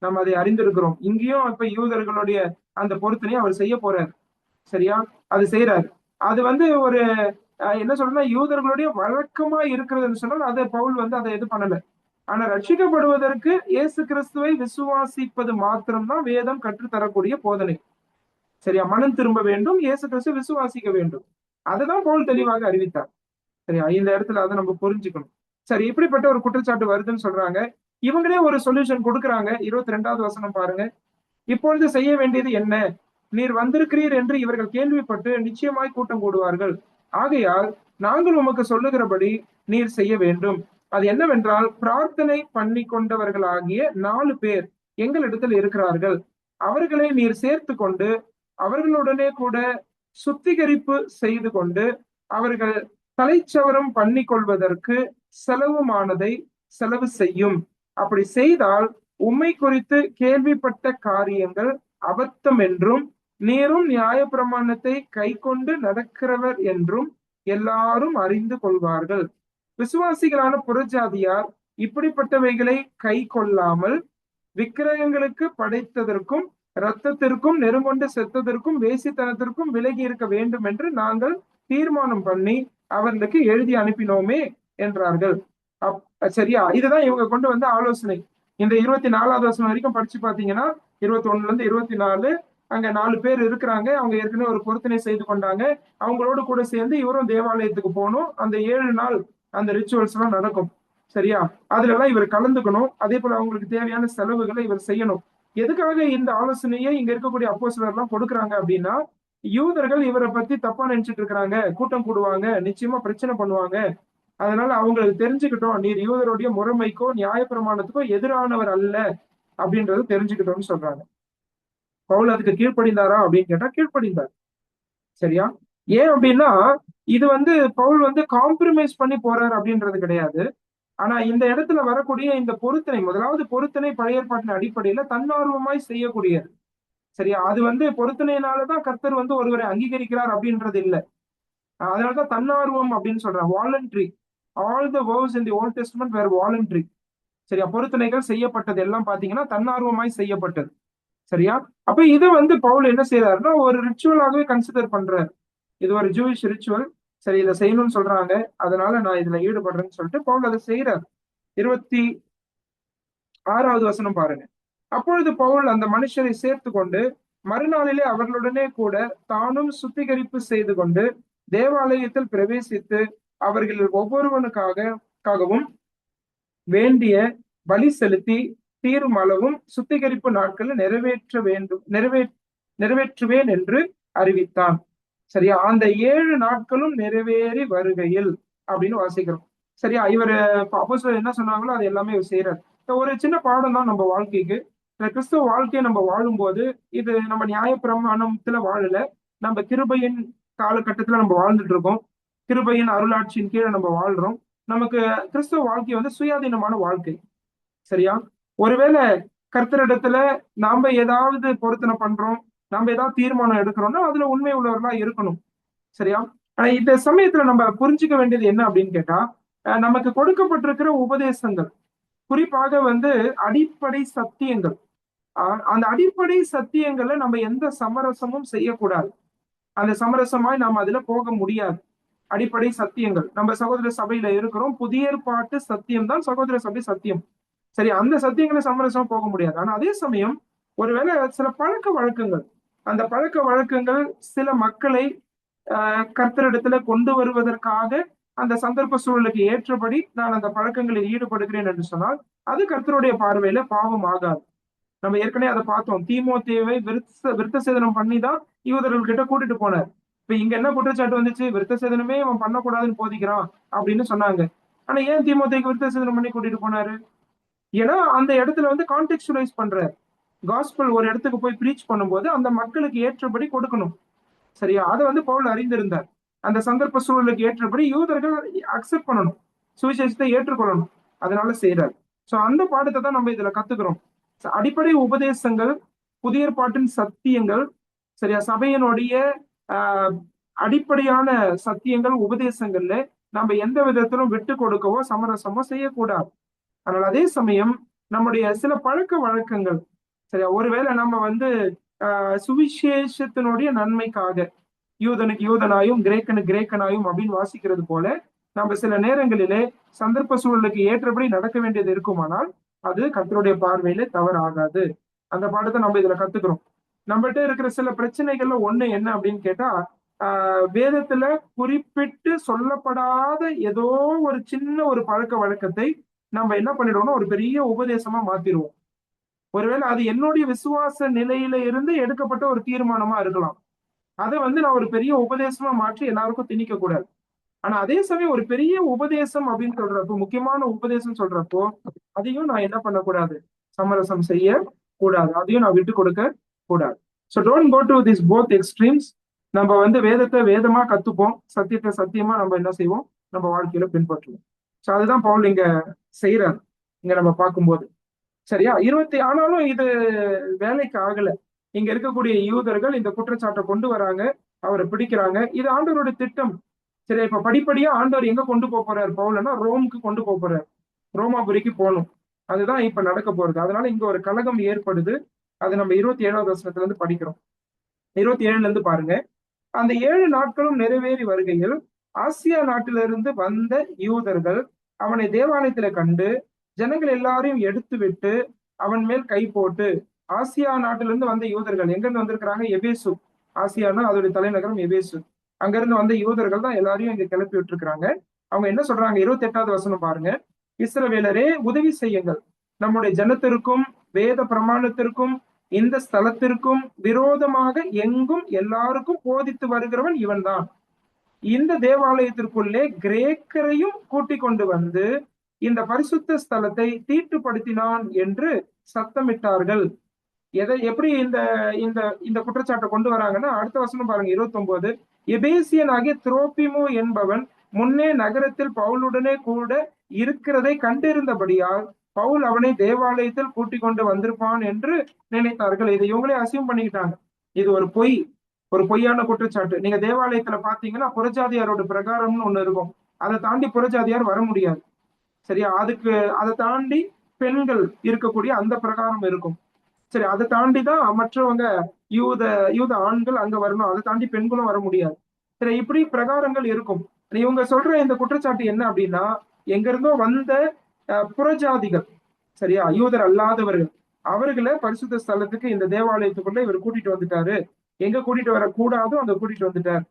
நம்ம அதை அறிந்திருக்கிறோம். இங்கேயும் இப்ப யூதர்களுடைய அந்த பொருத்தனையை அவர் செய்ய போறாரு. சரியா? அது செய்யறாரு. அது வந்து ஒரு என்ன சொல்றேன்னா, யூதர்களுடைய வழக்கமா இருக்கிறதுன்னு சொன்னால் அதை பவுல் வந்து அதை இது பண்ணல. ஆனா ரட்சிக்கப்படுவதற்கு இயேசு கிறிஸ்துவை விசுவாசிப்பது மாத்திரம்தான் வேதம் கற்றுத்தரக்கூடிய போதனை. சரியா? மனம் திரும்ப வேண்டும், இயேசு கிறிஸ்து விசுவாசிக்க வேண்டும். அதுதான் பவுல் தெளிவாக அறிவித்தார். சரியா? இந்த இடத்துல அதை நம்ம புரிஞ்சுக்கணும். சரி, இப்படிப்பட்ட ஒரு குற்றச்சாட்டு வருதுன்னு சொல்றாங்க. இவங்களே ஒரு சொல்யூஷன் கொடுக்குறாங்க. 22வது வசனம் பாருங்க. இப்பொழுது செய்ய வேண்டியது என்ன? நீர் வந்திருக்கிறீர் என்று இவர்கள் கேள்விப்பட்டு நிச்சயமாய் கூட்டம் கூடுவார்கள். ஆகையால் நாங்கள் உமக்கு சொல்லுகிறபடி நீர் செய்ய வேண்டும். அது என்னவென்றால், பிரார்த்தனை பண்ணி கொண்டவர்களாகிய 4 பேர் எங்களிடத்தில் இருக்கிறார்கள். அவர்களை நீர் சேர்த்து கொண்டு அவர்களுடனே கூட சுத்திகரிப்பு செய்து கொண்டு அவர்கள் தலைச்சவரம் பண்ணி கொள்வதற்கு செலவுமானதை செலவு செய்யும். அப்படி செய்தால் உம்மை குறித்து கேள்விப்பட்ட காரியங்கள் அபத்தம் என்றும் நீரும் நியாய பிரமாணத்தை கை கொண்டு நடக்கிறவர் என்றும் எல்லாரும் அறிந்து கொள்வார்கள். விசுவாசிகளான புறஜாதியார் இப்படிப்பட்டவைகளை கை கொள்ளாமல் விக்கிரகங்களுக்கு படைத்ததற்கும் இரத்தத்திற்கும் நெருங்கொண்டு செத்ததற்கும் வேசித்தனத்திற்கும் விலகி இருக்க வேண்டும் என்று நாங்கள் தீர்மானம் பண்ணி அவர்களுக்கு எழுதி அனுப்பினோமே என்றார்கள். சரியா? இதுதான் இவங்க கொண்டு வந்த ஆலோசனை. இந்த 24வது வசனம் வரைக்கும் படிச்சு பாத்தீங்கன்னா, 21ல இருந்து 24 அங்க 4 பேர் இருக்கிறாங்க. அவங்க ஏற்கனவே ஒரு பொருத்தனை செய்து கொண்டாங்க. அவங்களோட கூட சேர்ந்து இவரும் தேவாலயத்துக்கு போகணும். அந்த 7 நாள் அந்த ரிச்சுவல்ஸ் எல்லாம் நடக்கும். சரியா? அதுல எல்லாம் இவர் கலந்துக்கணும். அதே போல அவங்களுக்கு தேவையான செலவுகளை இவர் செய்யணும். எதுக்காக இந்த ஆலோசனையை இங்க இருக்கக்கூடிய அப்போஸ்தலர் எல்லாம் கொடுக்குறாங்க அப்படின்னா, யூதர்கள் இவரை பத்தி தப்பா நினைச்சிட்டு இருக்கிறாங்க, கூட்டம் கூடுவாங்க, நிச்சயமா பிரச்சனை பண்ணுவாங்க, அதனால அவங்களுக்கு தெரிஞ்சுக்கிட்டோம், நீர் யூதருடைய முறைமைக்கோ நியாயப்பிரமாணத்துக்கோ எதிரானவர் அல்ல அப்படின்றது தெரிஞ்சுக்கிட்டோம்னு சொல்றாங்க. பவுல் அதுக்கு கீழ்ப்படிந்தாரா அப்படின்னு கேட்டா கீழ்ப்படிந்தார். சரியா? ஏன் அப்படின்னா, இது வந்து பவுல் வந்து காம்ப்ரமைஸ் பண்ணி போறாரு அப்படின்றது கிடையாது. ஆனா இந்த இடத்துல வரக்கூடிய இந்த பொருத்தனை, முதலாவது பொருத்தனை பழைய ஏற்பாட்டின் அடிப்படையில தன்னார்வமாய் செய்யக்கூடியது. சரியா? அது பொருத்தனையினாலதான் கர்த்தர் ஒருவரை அங்கீகரிக்கிறார் அப்படின்றது இல்ல. அதனாலதான் தன்னார்வம் அப்படின்னு சொல்றேன். Voluntary. All the verbs in the Old Testament were voluntary. சரியா? பொருத்தனைகள் செய்யப்பட்டது எல்லாம் பாத்தீங்கன்னா தன்னார்வமாய் செய்யப்பட்டது. சரியா? அப்ப இதை பவுல் என்ன செய்யறாருன்னா ஒரு ரிச்சுவலாகவே கன்சிடர் பண்றாரு. இது ஒரு ஜூயிஷ் ரிச்சுவல். சரி, இதை செய்யணும்னு சொல்றாங்க, அதனால நான் இதுல ஈடுபடுறேன்னு சொல்லிட்டு பவுல் அதை செய்யறாரு. 26வது வசனம் பாருங்க. அப்பொழுது பவுல் அந்த மனுஷரை சேர்த்து கொண்டு மறுநாளிலே அவர்களுடனே கூட தானும் சுத்திகரிப்பு செய்து கொண்டு தேவாலயத்தில் பிரவேசித்து அவர்கள் ஒவ்வொருவனுக்காகவும் வேண்டிய பலி செலுத்தி தீரும் அளவும் சுத்திகரிப்பு நாட்களில் நிறைவேற்றுவேன் என்று அறிவித்தான். சரியா? அந்த 7 நாட்களும் நிறைவேறி வருகையில் அப்படின்னு வாசிக்கிறோம். சரியா? இவர் அப்போஸ்தலர் என்ன சொன்னாங்களோ அது எல்லாமே இவர் செய்யறாரு. ஒரு சின்ன பாடம் தான் நம்ம வாழ்க்கைக்கு. இந்த கிறிஸ்துவ வாழ்க்கையை நம்ம வாழும்போது இது நம்ம நியாயப்பிரமாணத்துல வாழல, நம்ம கிருபையின் காலகட்டத்துல நம்ம வாழ்ந்துட்டு இருக்கோம். கிருபையின் அருளாட்சியின் கீழே நம்ம வாழ்றோம். நமக்கு கிறிஸ்துவ வாழ்க்கை சுயாதீனமான வாழ்க்கை. சரியா? ஒருவேளை கர்த்தரிடத்துல நாம ஏதாவது பொருத்தனை பண்றோம், நாம ஏதாவது தீர்மானம் எடுக்கிறோம்னா அதுல உண்மை உள்ளவர்களா இருக்கணும். சரியா? ஆனா இந்த சமயத்துல நம்ம புரிஞ்சுக்க வேண்டியது என்ன அப்படின்னு கேட்டா, நமக்கு கொடுக்கப்பட்டிருக்கிற உபதேசங்கள் குறிப்பாக அடிப்படை சத்தியங்கள். அந்த அடிப்படை சத்தியங்களை நம்ம எந்த சமரசமும் செய்யக்கூடாது. அந்த சமரசமாய் நாம் அதுல போக முடியாது. அடிப்படை சத்தியங்கள், நம்ம சகோதர சபையில இருக்கிறோம், புதிய ஏற்பாட்டு சத்தியம் தான் சகோதர சபை சத்தியம். சரி, அந்த சத்தியங்களை சமரசமா போக முடியாது. ஆனா அதே சமயம் ஒருவேளை சில பழக்க வழக்கங்கள், அந்த பழக்க வழக்கங்கள் சில மக்களை கர்த்தரிடத்துல கொண்டு வருவதற்காக அந்த சந்தர்ப்ப சூழலுக்கு ஏற்றபடி நான் அந்த பழக்கங்களில் ஈடுபடுகிறேன் என்று சொன்னால் அது கர்த்தருடைய பார்வையில பாவம் ஆகாது. நம்ம ஏற்கனவே அதை பார்த்தோம். தீமோத்தேயுவை விருத்த சேதனம் பண்ணி தான் யூதர்கள் கிட்ட கூட்டிட்டு போனார். இப்ப இங்க என்ன குற்றச்சாட்டு வந்துச்சு? விருத்த சேதனமே அவன் பண்ணக்கூடாதுன்னு போதிக்கிறான் அப்படின்னு சொன்னாங்க. ஆனா ஏன் தீமோத்தேயுக்கு விருத்த சேதனம் பண்ணி கூட்டிட்டு போனாரு? ஏன்னா அந்த இடத்துல கான்டெக்சுவலைஸ் பண்றாரு. காஸ்பல் ஒரு இடத்துக்கு போய் ப்ரீச் பண்ணும்போது அந்த மக்களுக்கு ஏற்றபடி கொடுக்கணும். சரியா? அதை பவுல் அறிந்திருந்தார். அந்த சந்தர்ப்ப சூழலுக்கு ஏற்றபடி யூதர்கள் அக்செப்ட் பண்ணணும், சுவிசேஷத்தை ஏற்றுக்கொள்ளணும். அதனால செய்யறாரு. சோ அந்த பாடத்தை தான் நம்ம இதுல கத்துக்கிறோம். அடிப்படை உபதேசங்கள், புதிய ஏற்பாட்டின் சத்தியங்கள், சரியா, சபையினுடைய ஆஹ் அடிப்படையான சத்தியங்கள், உபதேசங்கள்ல நம்ம எந்த விதத்திலும் விட்டு கொடுக்கவோ சமரசமோ செய்யக்கூடாது. ஆனால் அதே சமயம் நம்முடைய சில பழக்க வழக்கங்கள், சரியா, ஒருவேளை நம்ம சுவிசேஷத்தினுடைய நன்மைக்காக யூதனுக்கு யூதனாயும் கிரேக்கனுக்கு கிரேக்கனாயும் அப்படின்னு வாசிக்கிறது போல நம்ம சில நேரங்களிலே சந்தர்ப்ப சூழலுக்கு ஏற்றபடி நடக்க வேண்டியது இருக்குமானால் அது கர்த்தருடைய பார்வையில தவறாகாது. அந்த பாடத்தை நம்ம இதுல கத்துக்கிறோம். நம்மகிட்ட இருக்கிற சில பிரச்சனைகள்ல ஒண்ணு என்ன அப்படின்னு கேட்டா, வேதத்துல குறிப்பிட்டு சொல்லப்படாத ஏதோ ஒரு சின்ன ஒரு பழக்க வழக்கத்தை நம்ம என்ன பண்ணிடுவோம்னா ஒரு பெரிய உபதேசமா மாத்திடுவோம். ஒருவேளை அது என்னுடைய விசுவாச நிலையில இருந்து எடுக்கப்பட்ட ஒரு தீர்மானமா இருக்கலாம். அதை நான் ஒரு பெரிய உபதேசமா மாற்றி எல்லாருக்கும் திணிக்க கூடாது. ஆனா அதே சமயம் ஒரு பெரிய உபதேசம் அப்படின்னு சொல்றப்போ, முக்கியமான உபதேசம் சொல்றப்போ அதையும் நான் என்ன பண்ணக்கூடாது? சமரசம் செய்ய கூடாது. அதையும் நான் விட்டு கொடுக்க கூடாது. So don't go to this both extremes. நம்ம வேதத்தை வேதமா கத்துப்போம், சத்தியத்தை சத்தியமா நம்ம என்ன செய்வோம்? நம்ம வாழ்க்கையில பின்பற்றுவோம். ஸோ அதுதான் பவுல் இங்க செய்யறாரு, இங்க நம்ம பார்க்கும்போது. சரியா? ஆனாலும் இது வேலைக்கு ஆகல. இங்க இருக்கக்கூடிய யூதர்கள் இந்த குற்றச்சாட்டை கொண்டு வராங்க, அவரை பிடிக்கிறாங்க. இது ஆண்டவருடைய திட்டம். சரி, இப்ப படிப்படியா ஆண்டவர் எங்க கொண்டு போறாரு பவுலன்னா ரோமுக்கு கொண்டு போறாரு. ரோமாபுரிக்கு போகணும். அதுதான் இப்ப நடக்க போறது. அதனால இங்க ஒரு கலகம் ஏற்படுது. அது நம்ம 27வது வசனத்துல இருந்து படிக்கிறோம். 27ல இருந்து பாருங்க. அந்த 7 நாட்களும் நிறைவேறி வருகையில் ஆசியா நாட்டிலிருந்து வந்த யூதர்கள் அவனை தேவாலயத்துல கண்டு ஜனங்கள் எல்லாரையும் எடுத்து விட்டு அவன் மேல் கை போட்டு, ஆசியா நாட்டிலிருந்து வந்த யூதர்கள் எங்க இருந்து வந்திருக்கிறாங்க? எபேசு. ஆசியானா அதோட தலைநகரம் எபேசு. அங்க இருந்து வந்த யூதர்கள் தான் எல்லாரையும் இங்க கிளப்பி விட்டுருக்காங்க. அவங்க என்ன சொல்றாங்க? 28வது வசனம் பாருங்க. இஸ்ரவேலரே, உதவி செய்யுங்கள். நம்முடைய ஜனத்திற்கும் வேத பிரமாணத்திற்கும் இந்த ஸ்தலத்திற்கும் விரோதமாக எங்கும் எல்லாருக்கும் போதித்து வருகிறவன் இவன் தான். இந்த தேவாலயத்திற்குள்ளே கிரேக்கரையும் கூட்டிக் கொண்டு வந்து இந்த பரிசுத்த ஸ்தலத்தை தீட்டுப்படுத்தினான் என்று சத்தமிட்டார்கள். எப்படி இந்த இந்த இந்த குற்றச்சாட்டை கொண்டு வராங்கன்னா, அடுத்த வசனம் பாருங்க, 29. எபேசியனாகிய துரோபிமு என்பவன் முன்னே நகரத்தில் பவுலுடனே கூட இருக்கிறதை கண்டிருந்தபடியால் பவுல் அவனை தேவாலயத்தில் கூட்டிக் கொண்டு வந்திருப்பான் என்று நினைத்தார்கள். இதை இவங்களே அசியூம் பண்ணிக்கிட்டாங்க. இது ஒரு பொய்யான குற்றச்சாட்டு. நீங்க தேவாலயத்துல பாத்தீங்கன்னா புறஜாதியாரோட பிரகாரம்னு ஒண்ணு இருக்கும். அதை தாண்டி புறஜாதியார் வர முடியாது. சரியா? அதை தாண்டி பெண்கள் இருக்கக்கூடிய அந்த பிரகாரம் இருக்கும். சரி, அதை தாண்டிதான் மற்றவங்க யூத யூத ஆண்கள் அங்க வரணும். அதை தாண்டி பெண்களும் வர முடியாது. சரி, இப்படி பிரகாரங்கள் இருக்கும். இவங்க சொல்ற இந்த குற்றச்சாட்டு என்ன அப்படின்னா, எங்க இருந்தோ வந்த புறஜாதிகள், சரியா, யூதர் அல்லாதவர்கள், அவர்களை பரிசுத்த ஸ்தலத்துக்கு இந்த தேவாலயத்துக்குள்ள இவர் கூட்டிட்டு வந்துட்டாரு. எங்க கூட்டிட்டு வரக்கூடாதோ அங்க கூட்டிட்டு வந்துட்டார்.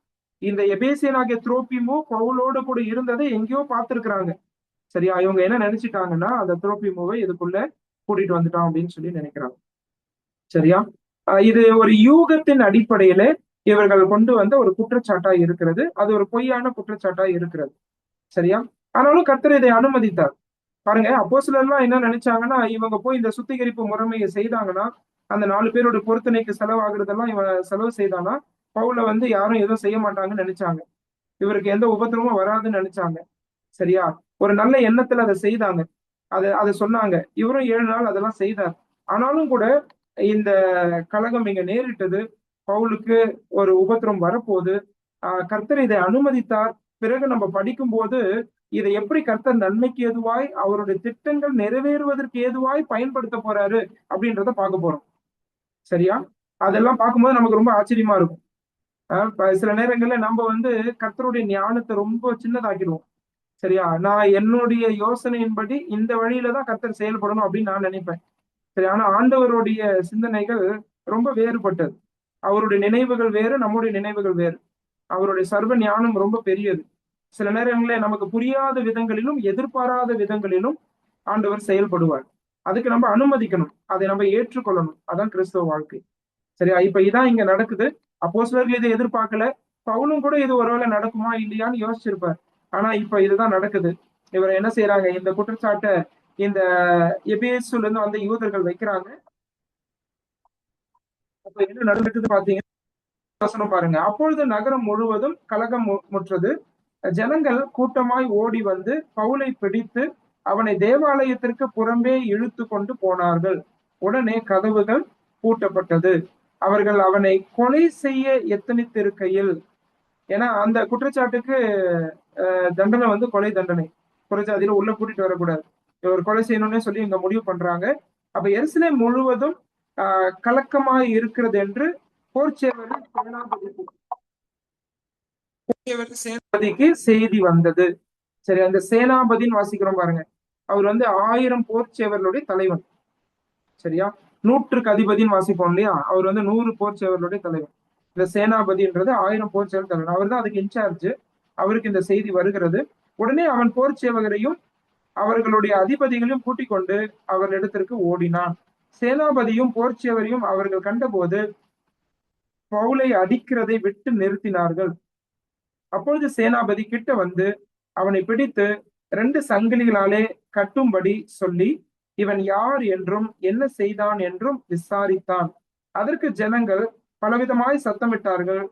இந்த எபேசியனாகிய துரோப்பிமோ பவுலோட கூட இருந்ததை எங்கேயோ பார்த்திருக்கிறாங்க. சரியா? இவங்க என்ன நினைச்சிட்டாங்கன்னா அந்த துரோப்பிமோவை இதுக்குள்ள கூட்டிட்டு வந்துட்டான் அப்படின்னு சொல்லி நினைக்கிறாங்க. சரியா? இது ஒரு யூகத்தின் அடிப்படையில இவர்கள் கொண்டு வந்த ஒரு குற்றச்சாட்டா இருக்கிறது. அது ஒரு பொய்யான குற்றச்சாட்டா இருக்கிறது. சரியா? ஆனாலும் கர்த்தர் இதை அனுமதித்தார். பாருங்க, அப்போஸ்தலர்லாம் என்ன நினைச்சாங்கன்னா, இவங்க போய் இந்த சுத்திகரிப்பு முறைமையை செய்தாங்கன்னா, அந்த 4 பேரோட பொருத்தனைக்கு செலவாகுறதெல்லாம் இவன் செலவு செய்தானா, பவுல வந்து யாரும் எதுவும் செய்ய மாட்டாங்கன்னு நினைச்சாங்க. இவருக்கு எந்த உபத்திரமும் வராதுன்னு நினைச்சாங்க. சரியா? ஒரு நல்ல எண்ணத்துல அதை செய்தாங்க. அதை சொன்னாங்க. இவரும் 7 நாள் அதெல்லாம் செய்தார். ஆனாலும் கூட இந்த கலகம் இங்க நேரிட்டது. பவுலுக்கு ஒரு உபத்திரம் வரப்போகுது. கர்த்தர் இதை அனுமதித்தார். பிறகு நம்ம படிக்கும்போது இதை எப்படி கர்த்தர் நன்மைக்கு ஏதுவாய் அவருடைய திட்டங்கள் நிறைவேறுவதற்கு ஏதுவாய் பயன்படுத்த போறாரு அப்படின்றத பார்க்க போறோம். சரியா? அதெல்லாம் பார்க்கும்போது நமக்கு ரொம்ப ஆச்சரியமா இருக்கும். சில நேரங்கள்ல நம்ம வந்து கர்த்தருடைய ஞானத்தை ரொம்ப சின்னதாக்கிடுவோம். சரியா? நான் என்னுடைய யோசனையின்படி இந்த வழியில தான் கர்த்தர் செயல்படணும் அப்படின்னு நான் நினைப்பேன். சரி, ஆனா ஆண்டவருடைய சிந்தனைகள் ரொம்ப வேறுபட்டது. அவருடைய நினைவுகள் வேறு, நம்முடைய நினைவுகள் வேறு. அவருடைய சர்வ ஞானம் ரொம்ப பெரியது. சில நேரங்களில் நமக்கு புரியாத விதங்களிலும் எதிர்பாராத விதங்களிலும் ஆண்டவர் செயல்படுவார். அதுக்கு நம்ம அனுமதிக்கணும், அதை நம்ம ஏற்றுக்கொள்ளணும். அதான் கிறிஸ்தவ வாழ்க்கை. சரியா? இப்ப இதான் இங்க நடக்குது. அப்போஸ்தலர்கள் இதை எதிர்பார்க்கல. பவுலும் கூட இது ஒருவேளை நடக்குமா இல்லையான்னு யோசிச்சிருப்பார். ஆனா இப்ப இதுதான் நடக்குது. இவர் என்ன செய்யறாங்க, இந்த குற்றச்சாட்டை இந்த எபேசுல இருந்து வந்த யூதர்கள் வைக்கிறாங்க. அப்ப என்ன நடக்குது பாத்தீங்கன்னா பாருங்க. அப்பொழுது நகரம் முழுவதும் கலகம் முற்றது. ஜனங்கள் கூட்டமாய் ஓடி வந்து பவுலை பிடித்து அவனை தேவாலயத்திற்கு புறம்பே இழுத்து கொண்டு போனார்கள். உடனே கதவுகள் பூட்டப்பட்டது. அவர்கள் அவனை கொலை செய்ய எத்தனித்திருக்கையில், ஏன்னா அந்த குற்றச்சாட்டுக்கு தண்டனை வந்து கொலை தண்டனை. புறஜாதியில உள்ள கூட்டிட்டு வரக்கூடாது. இவர் கொலை செய்யணும்னு சொல்லி இங்க முடிவு பண்றாங்க. அப்ப எருசலேம் முழுவதும் கலக்கமாய் இருக்கிறது என்று சேனாபதிக்கு செய்தி வந்தது. சரி, அந்த சேனாபதின்னு வாசிக்கிறோம் பாருங்க. அவர் வந்து 1000 போர்ச்சேவர்களுடைய தலைவன். சரியா? 100க்கு அதிபதினு வாசிப்போம் இல்லையா? அவர் வந்து 100 போர்ச்சேவர்களுடைய தலைவன். இந்த சேனாபதின்றது 1000 போர்ச்சேவல் தலைவன். அவர் தான் அதுக்கு இன்சார்ஜ். அவருக்கு இந்த செய்தி வருகிறது. உடனே அவன் போர்ச்சேவகரையும் அவர்களுடைய அதிபதிகளையும் கூட்டிக் கொண்டு அவர்களிடத்திற்கு ஓடினான். சேனாபதியும் போர்ச்சேவரையும் அவர்கள் கண்டபோது பவுலை அடிக்கிறதை விட்டு நிறுத்தினார்கள். அப்பொழுது சேனாபதி கிட்ட வந்து அவனை பிடித்து 2 சங்கிலிகளாலே கட்டும்படி சொல்லி, இவன் யார் என்றும் என்ன செய்தான் என்றும் விசாரித்தான். அதற்கு ஜனங்கள் பலவிதமாய் சத்தமிட்டார்கள்.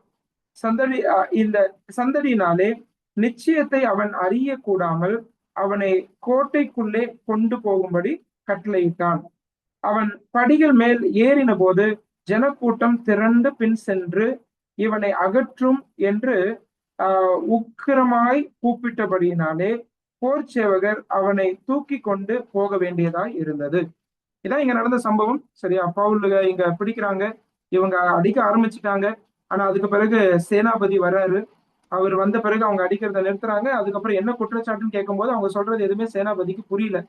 இந்த சந்தடியினாலே நிச்சயத்தை அவன் அறிய கூடாமல் அவனை கோட்டைக்குள்ளே கொண்டு போகும்படி கட்டளையிட்டான். அவன் படிகள் மேல் ஏறின போது ஜனக்கூட்டம் திரண்டு பின் சென்று இவனை அகற்றும் என்று உக்கிரமாய் கூப்பிட்டபடியினாலே போர்ச்சேவகர் அவனை தூக்கி கொண்டு போக வேண்டியதாய் இருந்தது. இதான் இங்க நடந்த சம்பவம். சரியா? பவுல் இங்க பிடிக்கிறாங்க. இவங்க அடிக்க ஆரம்பிச்சுட்டாங்க. ஆனா அதுக்கு பிறகு சேனாபதி வர்றாரு. அவர் வந்த பிறகு அவங்க அடிக்கிறத நிறுத்துறாங்க. அதுக்கப்புறம் என்ன குற்றச்சாட்டுன்னு கேட்கும்போது அவங்க சொல்றது எதுவுமே சேனாபதிக்கு புரியல.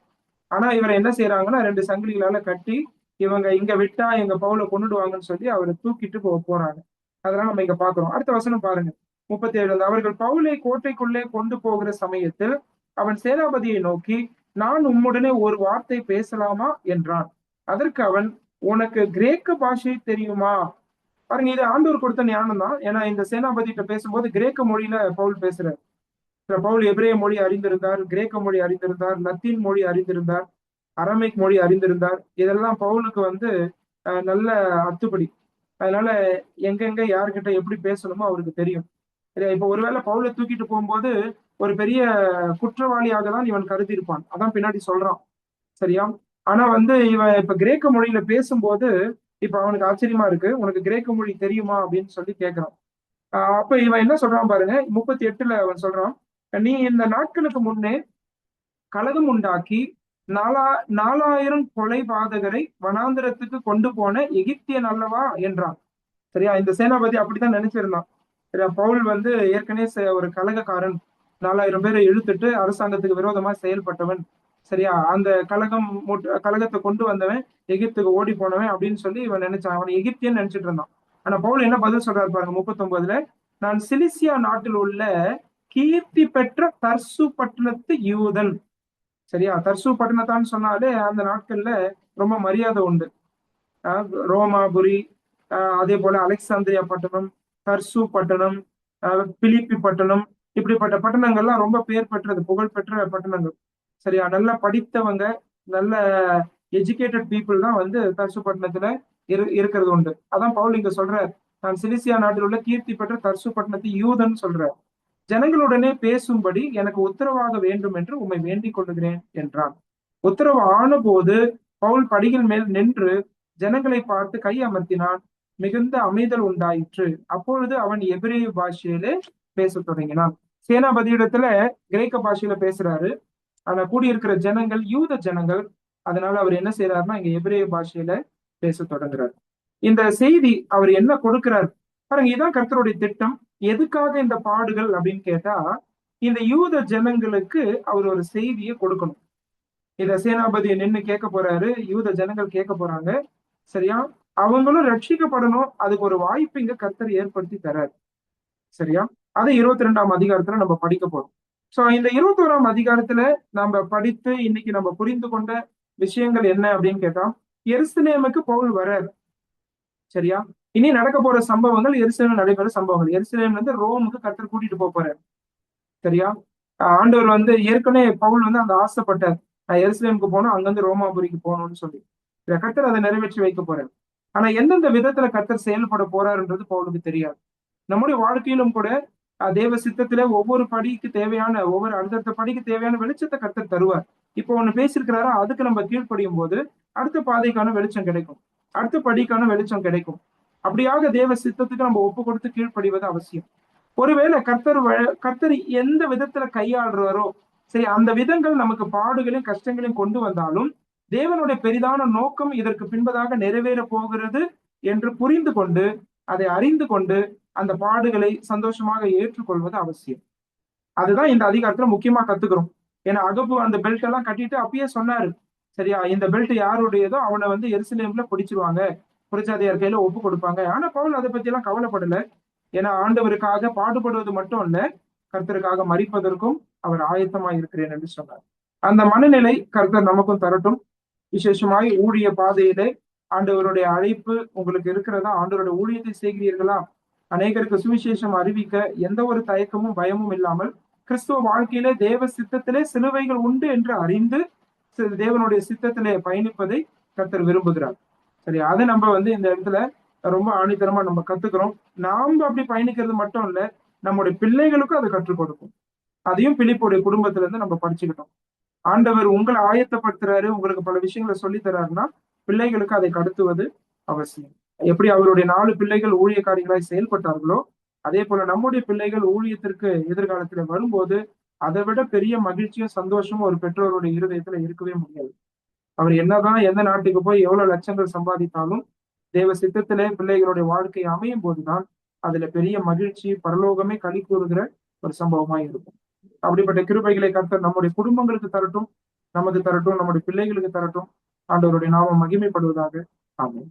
ஆனா இவர் என்ன செய்யறாங்கன்னா 2 சங்கிலிகளால கட்டி இவங்க இங்க விட்டா எங்க பவுல கொண்டுடுவாங்கன்னு சொல்லி அவரை தூக்கிட்டு போறாங்க. அதெல்லாம் நம்ம இங்க பாக்குறோம். அடுத்த வசனம் பாருங்க, 37. அவர்கள் பவுலை கோட்டைக்குள்ளே கொண்டு போகிற சமயத்தில் அவன் சேனாபதியை நோக்கி, நான் உம்முடனே ஒரு வார்த்தை பேசலாமா என்றான். அதற்கு அவன், உனக்கு கிரேக்க பாஷை தெரியுமா? பாருங்க, இது ஆண்டவர் கொடுத்த ஞானம் தான். ஏன்னா இந்த சேனாபதிட்ட பேசும்போது கிரேக்க மொழியில பவுல் பேசுறார். பவுல் எபிரேய மொழி அறிந்திருந்தார், கிரேக்க மொழி அறிந்திருந்தார், லத்தீன் மொழி அறிந்திருந்தார், அரமிக் மொழி அறிந்திருந்தார். இதெல்லாம் பவுலுக்கு வந்து நல்ல அத்துப்படி. அதனால எங்கெங்க யாருக்கிட்ட எப்படி பேசணுமோ அவருக்கு தெரியும். இப்ப ஒருவேளை பவுலை தூக்கிட்டு போகும்போது ஒரு பெரிய குற்றவாளியாக தான் இவன் கருதி இருப்பான். அதான் பின்னாடி சொல்றான். சரியா? ஆனா வந்து இவன் இப்ப கிரேக்க மொழியில பேசும்போது, இப்ப அவனுக்கு ஆச்சரியமா இருக்கு. உனக்கு கிரேக்க மொழி தெரியுமா அப்படின்னு சொல்லி கேட்கிறான். அப்ப இவன் என்ன சொல்றான் பாருங்க, 38ல அவன் சொல்றான், நீ இந்த நாட்களுக்கு முன்னே கலகம் உண்டாக்கி 4000 கொலைபாதகரை வனாந்திரத்துக்கு கொண்டு போன எகிப்தியன் அல்லவா என்றான். சரியா? இந்த சேனாபதி அப்படித்தான் நினைச்சிருந்தான். சரியா? பவுல் வந்து ஏற்கனவே ஒரு கலகக்காரன், 4000 பேரை இழுத்துட்டு அரசாங்கத்துக்கு விரோதமா செயல்பட்டவன். சரியா? அந்த கலகத்தை கொண்டு வந்தவன், எகிப்துக்கு ஓடி போனவன் அப்படின்னு சொல்லி இவன் நினைச்சான். அவன் எகிப்தியன் நினைச்சிட்டு இருந்தான். ஆனா பவுல் என்ன பதில் சொல்றாரு பாருங்க 39ல, நான் சிலிசியா நாட்டில் உள்ள கீர்த்தி பெற்ற தர்சு பட்டணத்து யூதன். சரியா? தர்சு பட்டணத்தான்னு சொன்னாலே அந்த நாட்கள்ல ரொம்ப மரியாதை உண்டு. ரோமாபுரி, அதே போல அலெக்சாந்திரியா பட்டணம், தர்சு பட்டணம், பிலிப்பி பட்டணம், இப்படிப்பட்ட பட்டணங்கள்லாம் ரொம்ப பேர் பெற்றது, புகழ் பெற்ற பட்டணங்கள். சரியா? நல்லா படித்தவங்க, நல்ல எஜுகேட்டட் பீப்புள் தான் வந்து தர்சு பட்டணத்துல இருக்கிறது உண்டு. அதான் பவுல் இங்க சொல்றார், நான் சிலிசியா நாட்டில் உள்ள கீர்த்தி பெற்ற தர்சு பட்டணத்து யூதன் சொல்றார். ஜனங்களுடனே பேசும்படி எனக்கு உத்தரவாக வேண்டும் என்று உம்மை வேண்டிக் கொள்ளுகிறேன் என்றான். உத்தரவு ஆன போது பவுல் படிகள் மேல் நின்று ஜனங்களை பார்த்து கை அமர்த்தினான். மிகுந்த அமைதல் உண்டாயிற்று. அப்பொழுது அவன் எபிரேய பாஷையிலே பேசத் தொடங்கினான். சேனாபதியிடத்துல கிரேக்க பாஷையில பேசுறாரு. ஆனா கூடியிருக்கிற ஜனங்கள் யூத ஜனங்கள். அதனால அவர் என்ன செய்யறாருன்னா இங்க எபிரேய பாஷையில பேச தொடங்குறார். இந்த செய்தி அவர் என்ன கொடுக்கிறார் பாருங்க, இதான் கர்த்தருடைய திட்டம். எதுக்காக இந்த பாடுகள் அப்படின்னு கேட்டா, இந்த யூத ஜனங்களுக்கு அவர் ஒரு செய்தியை கொடுக்கணும். இத சேனாபதி நின்னு கேட்க போறாரு, யூத ஜனங்கள் கேட்க போறாங்க. சரியா? அவங்களும் ரட்சிக்கப்படணும். அதுக்கு ஒரு வாய்ப்பு இங்க கர்த்தர் ஏற்படுத்தி தராரு. சரியா? அது 22ஆம் அதிகாரத்துல நம்ம படிக்க போறோம். சோ இந்த 21ஆம் அதிகாரத்துல நம்ம படித்து இன்னைக்கு நம்ம புரிந்து கொண்ட விஷயங்கள் என்ன அப்படின்னு கேட்டா, எருசலேமுக்கு பவுல் வராரு. சரியா? இனி நடக்க போற சம்பவங்கள் எருசலேம் நடைபெற சம்பவங்கள். எருசலேம்ல இருந்து ரோமுக்கு கர்த்தர் கூட்டிட்டு போறாரு. சரியா? ஆண்டவர் வந்து ஏற்கனவே பவுல் வந்து அந்த ஆசைப்பட்டார், எருசலேமுக்கு போகணும், அங்கிருந்து ரோமாபுரிக்கு போகணும்னு சொல்லி. கர்த்தர் அதை நிறைவேற்றி வைக்க போறாரு. ஆனா எந்தெந்த விதத்துல கர்த்தர் செயல்பட போறாருன்றது பவுலுக்கு தெரியாது. நம்முடைய வாழ்க்கையிலும் கூட தேவ சித்தத்திலே ஒவ்வொரு படிக்கு தேவையான, ஒவ்வொரு அடுத்தடுத்த படிக்கு தேவையான வெளிச்சத்தை கர்த்தர் தருவார். இப்போ ஒண்ணு பேசியிருக்கிறாரா, அதுக்கு நம்ம கீழ்ப்படியும் போது அடுத்த பாதைக்கான வெளிச்சம் கிடைக்கும், அடுத்த படிக்கான வெளிச்சம் கிடைக்கும். அப்படியாக தேவ சித்தத்துக்கு நம்ம ஒப்பு கொடுத்து கீழ்ப்படிவது அவசியம். ஒருவேளை கர்த்தர் எந்த விதத்துல கையாளுறாரோ, சரி, அந்த விதங்கள் நமக்கு பாடுகளையும் கஷ்டங்களையும் கொண்டு வந்தாலும் தேவனுடைய பெரிதான நோக்கம் இதற்கு பின்பதாக நிறைவேற போகிறது என்று புரிந்து கொண்டு, அதை அறிந்து கொண்டு அந்த பாடுகளை சந்தோஷமாக ஏற்றுக்கொள்வது அவசியம். அதுதான் இந்த அதிகாரத்துல முக்கியமா கத்துக்கிறோம். ஏன்னா அகபு அந்த பெல்ட் எல்லாம் கட்டிட்டு அப்பயே சொன்னாரு. சரியா? இந்த பெல்ட் யாருடையதோ அவனை வந்து எருசலேம்ல பிடிச்சிருவாங்க, புரட்சாதியார் கையில ஒப்பு கொடுப்பாங்க. ஆனா பவுல் அதை பத்தி எல்லாம் கவலைப்படல. ஏன்னா ஆண்டவருக்காக பாடுபடுவது மட்டும் இல்ல, கர்த்தருக்காக மரிப்பதற்கும் அவர் ஆயத்தமாய் இருக்கிறேன் என்று சொன்னார். அந்த மனநிலை கர்த்தர் நமக்கும் தரட்டும். விசேஷமாய் ஊழிய பாதையிலே ஆண்டவருடைய அழைப்பு உங்களுக்கு இருக்கிறதா? ஆண்டவருடைய ஊழியத்தை செய்கிறீர்களா? அநேகருக்கு சுவிசேஷம் அறிவிக்க எந்த ஒரு தயக்கமும் பயமும் இல்லாமல் கிறிஸ்துவ வாழ்க்கையிலே தேவ சித்தத்திலே சிலுவைகள் உண்டு என்று அறிந்து தேவனுடைய சித்தத்திலே பயணிப்பதை கர்த்தர் விரும்புகிறார். சரி, அதை நம்ம வந்து இந்த இடத்துல ரொம்ப ஆணித்தரமா நம்ம கத்துக்கிறோம். நாம அப்படி பயணிக்கிறது மட்டும் இல்ல, நம்முடைய பிள்ளைகளுக்கும் அதை கற்றுக் கொடுக்கும். அதையும் பிலிப்புடைய குடும்பத்துல இருந்து நம்ம படிச்சுக்கிட்டோம். ஆண்டவர் உங்களை ஆயத்தப்படுத்துறாரு, உங்களுக்கு பல விஷயங்களை சொல்லி தர்றாருன்னா பிள்ளைகளுக்கு அதை கடத்துவது அவசியம். எப்படி அவருடைய 4 பிள்ளைகள் ஊழியக்காரிகளாய் செயல்பட்டார்களோ, அதே போல நம்முடைய பிள்ளைகள் ஊழியத்திற்கு எதிர்காலத்துல வரும்போது அதை விட பெரிய மகிழ்ச்சியும் சந்தோஷமும் ஒரு பெற்றோருடைய இருதயத்துல இருக்கவே முடியாது. அவர் என்னதான் எந்த நாட்டுக்கு போய் எவ்வளவு லட்சங்கள் சம்பாதித்தாலும் தேவ சித்தத்திலே பிள்ளைகளுடைய வாழ்க்கை அமையும் போதுதான் அதுல பெரிய மகிழ்ச்சி, பரலோகமே களி கூறுகிற ஒரு சம்பவமா இருக்கும். அப்படிப்பட்ட கிருபைகளை கர்த்தர் நம்முடைய குடும்பங்களுக்கு தரட்டும், நமக்கு தரட்டும், நம்முடைய பிள்ளைகளுக்கு தரட்டும். ஆண்டவருடைய நாமம் மகிமைப்படுவதாக. ஆமென்.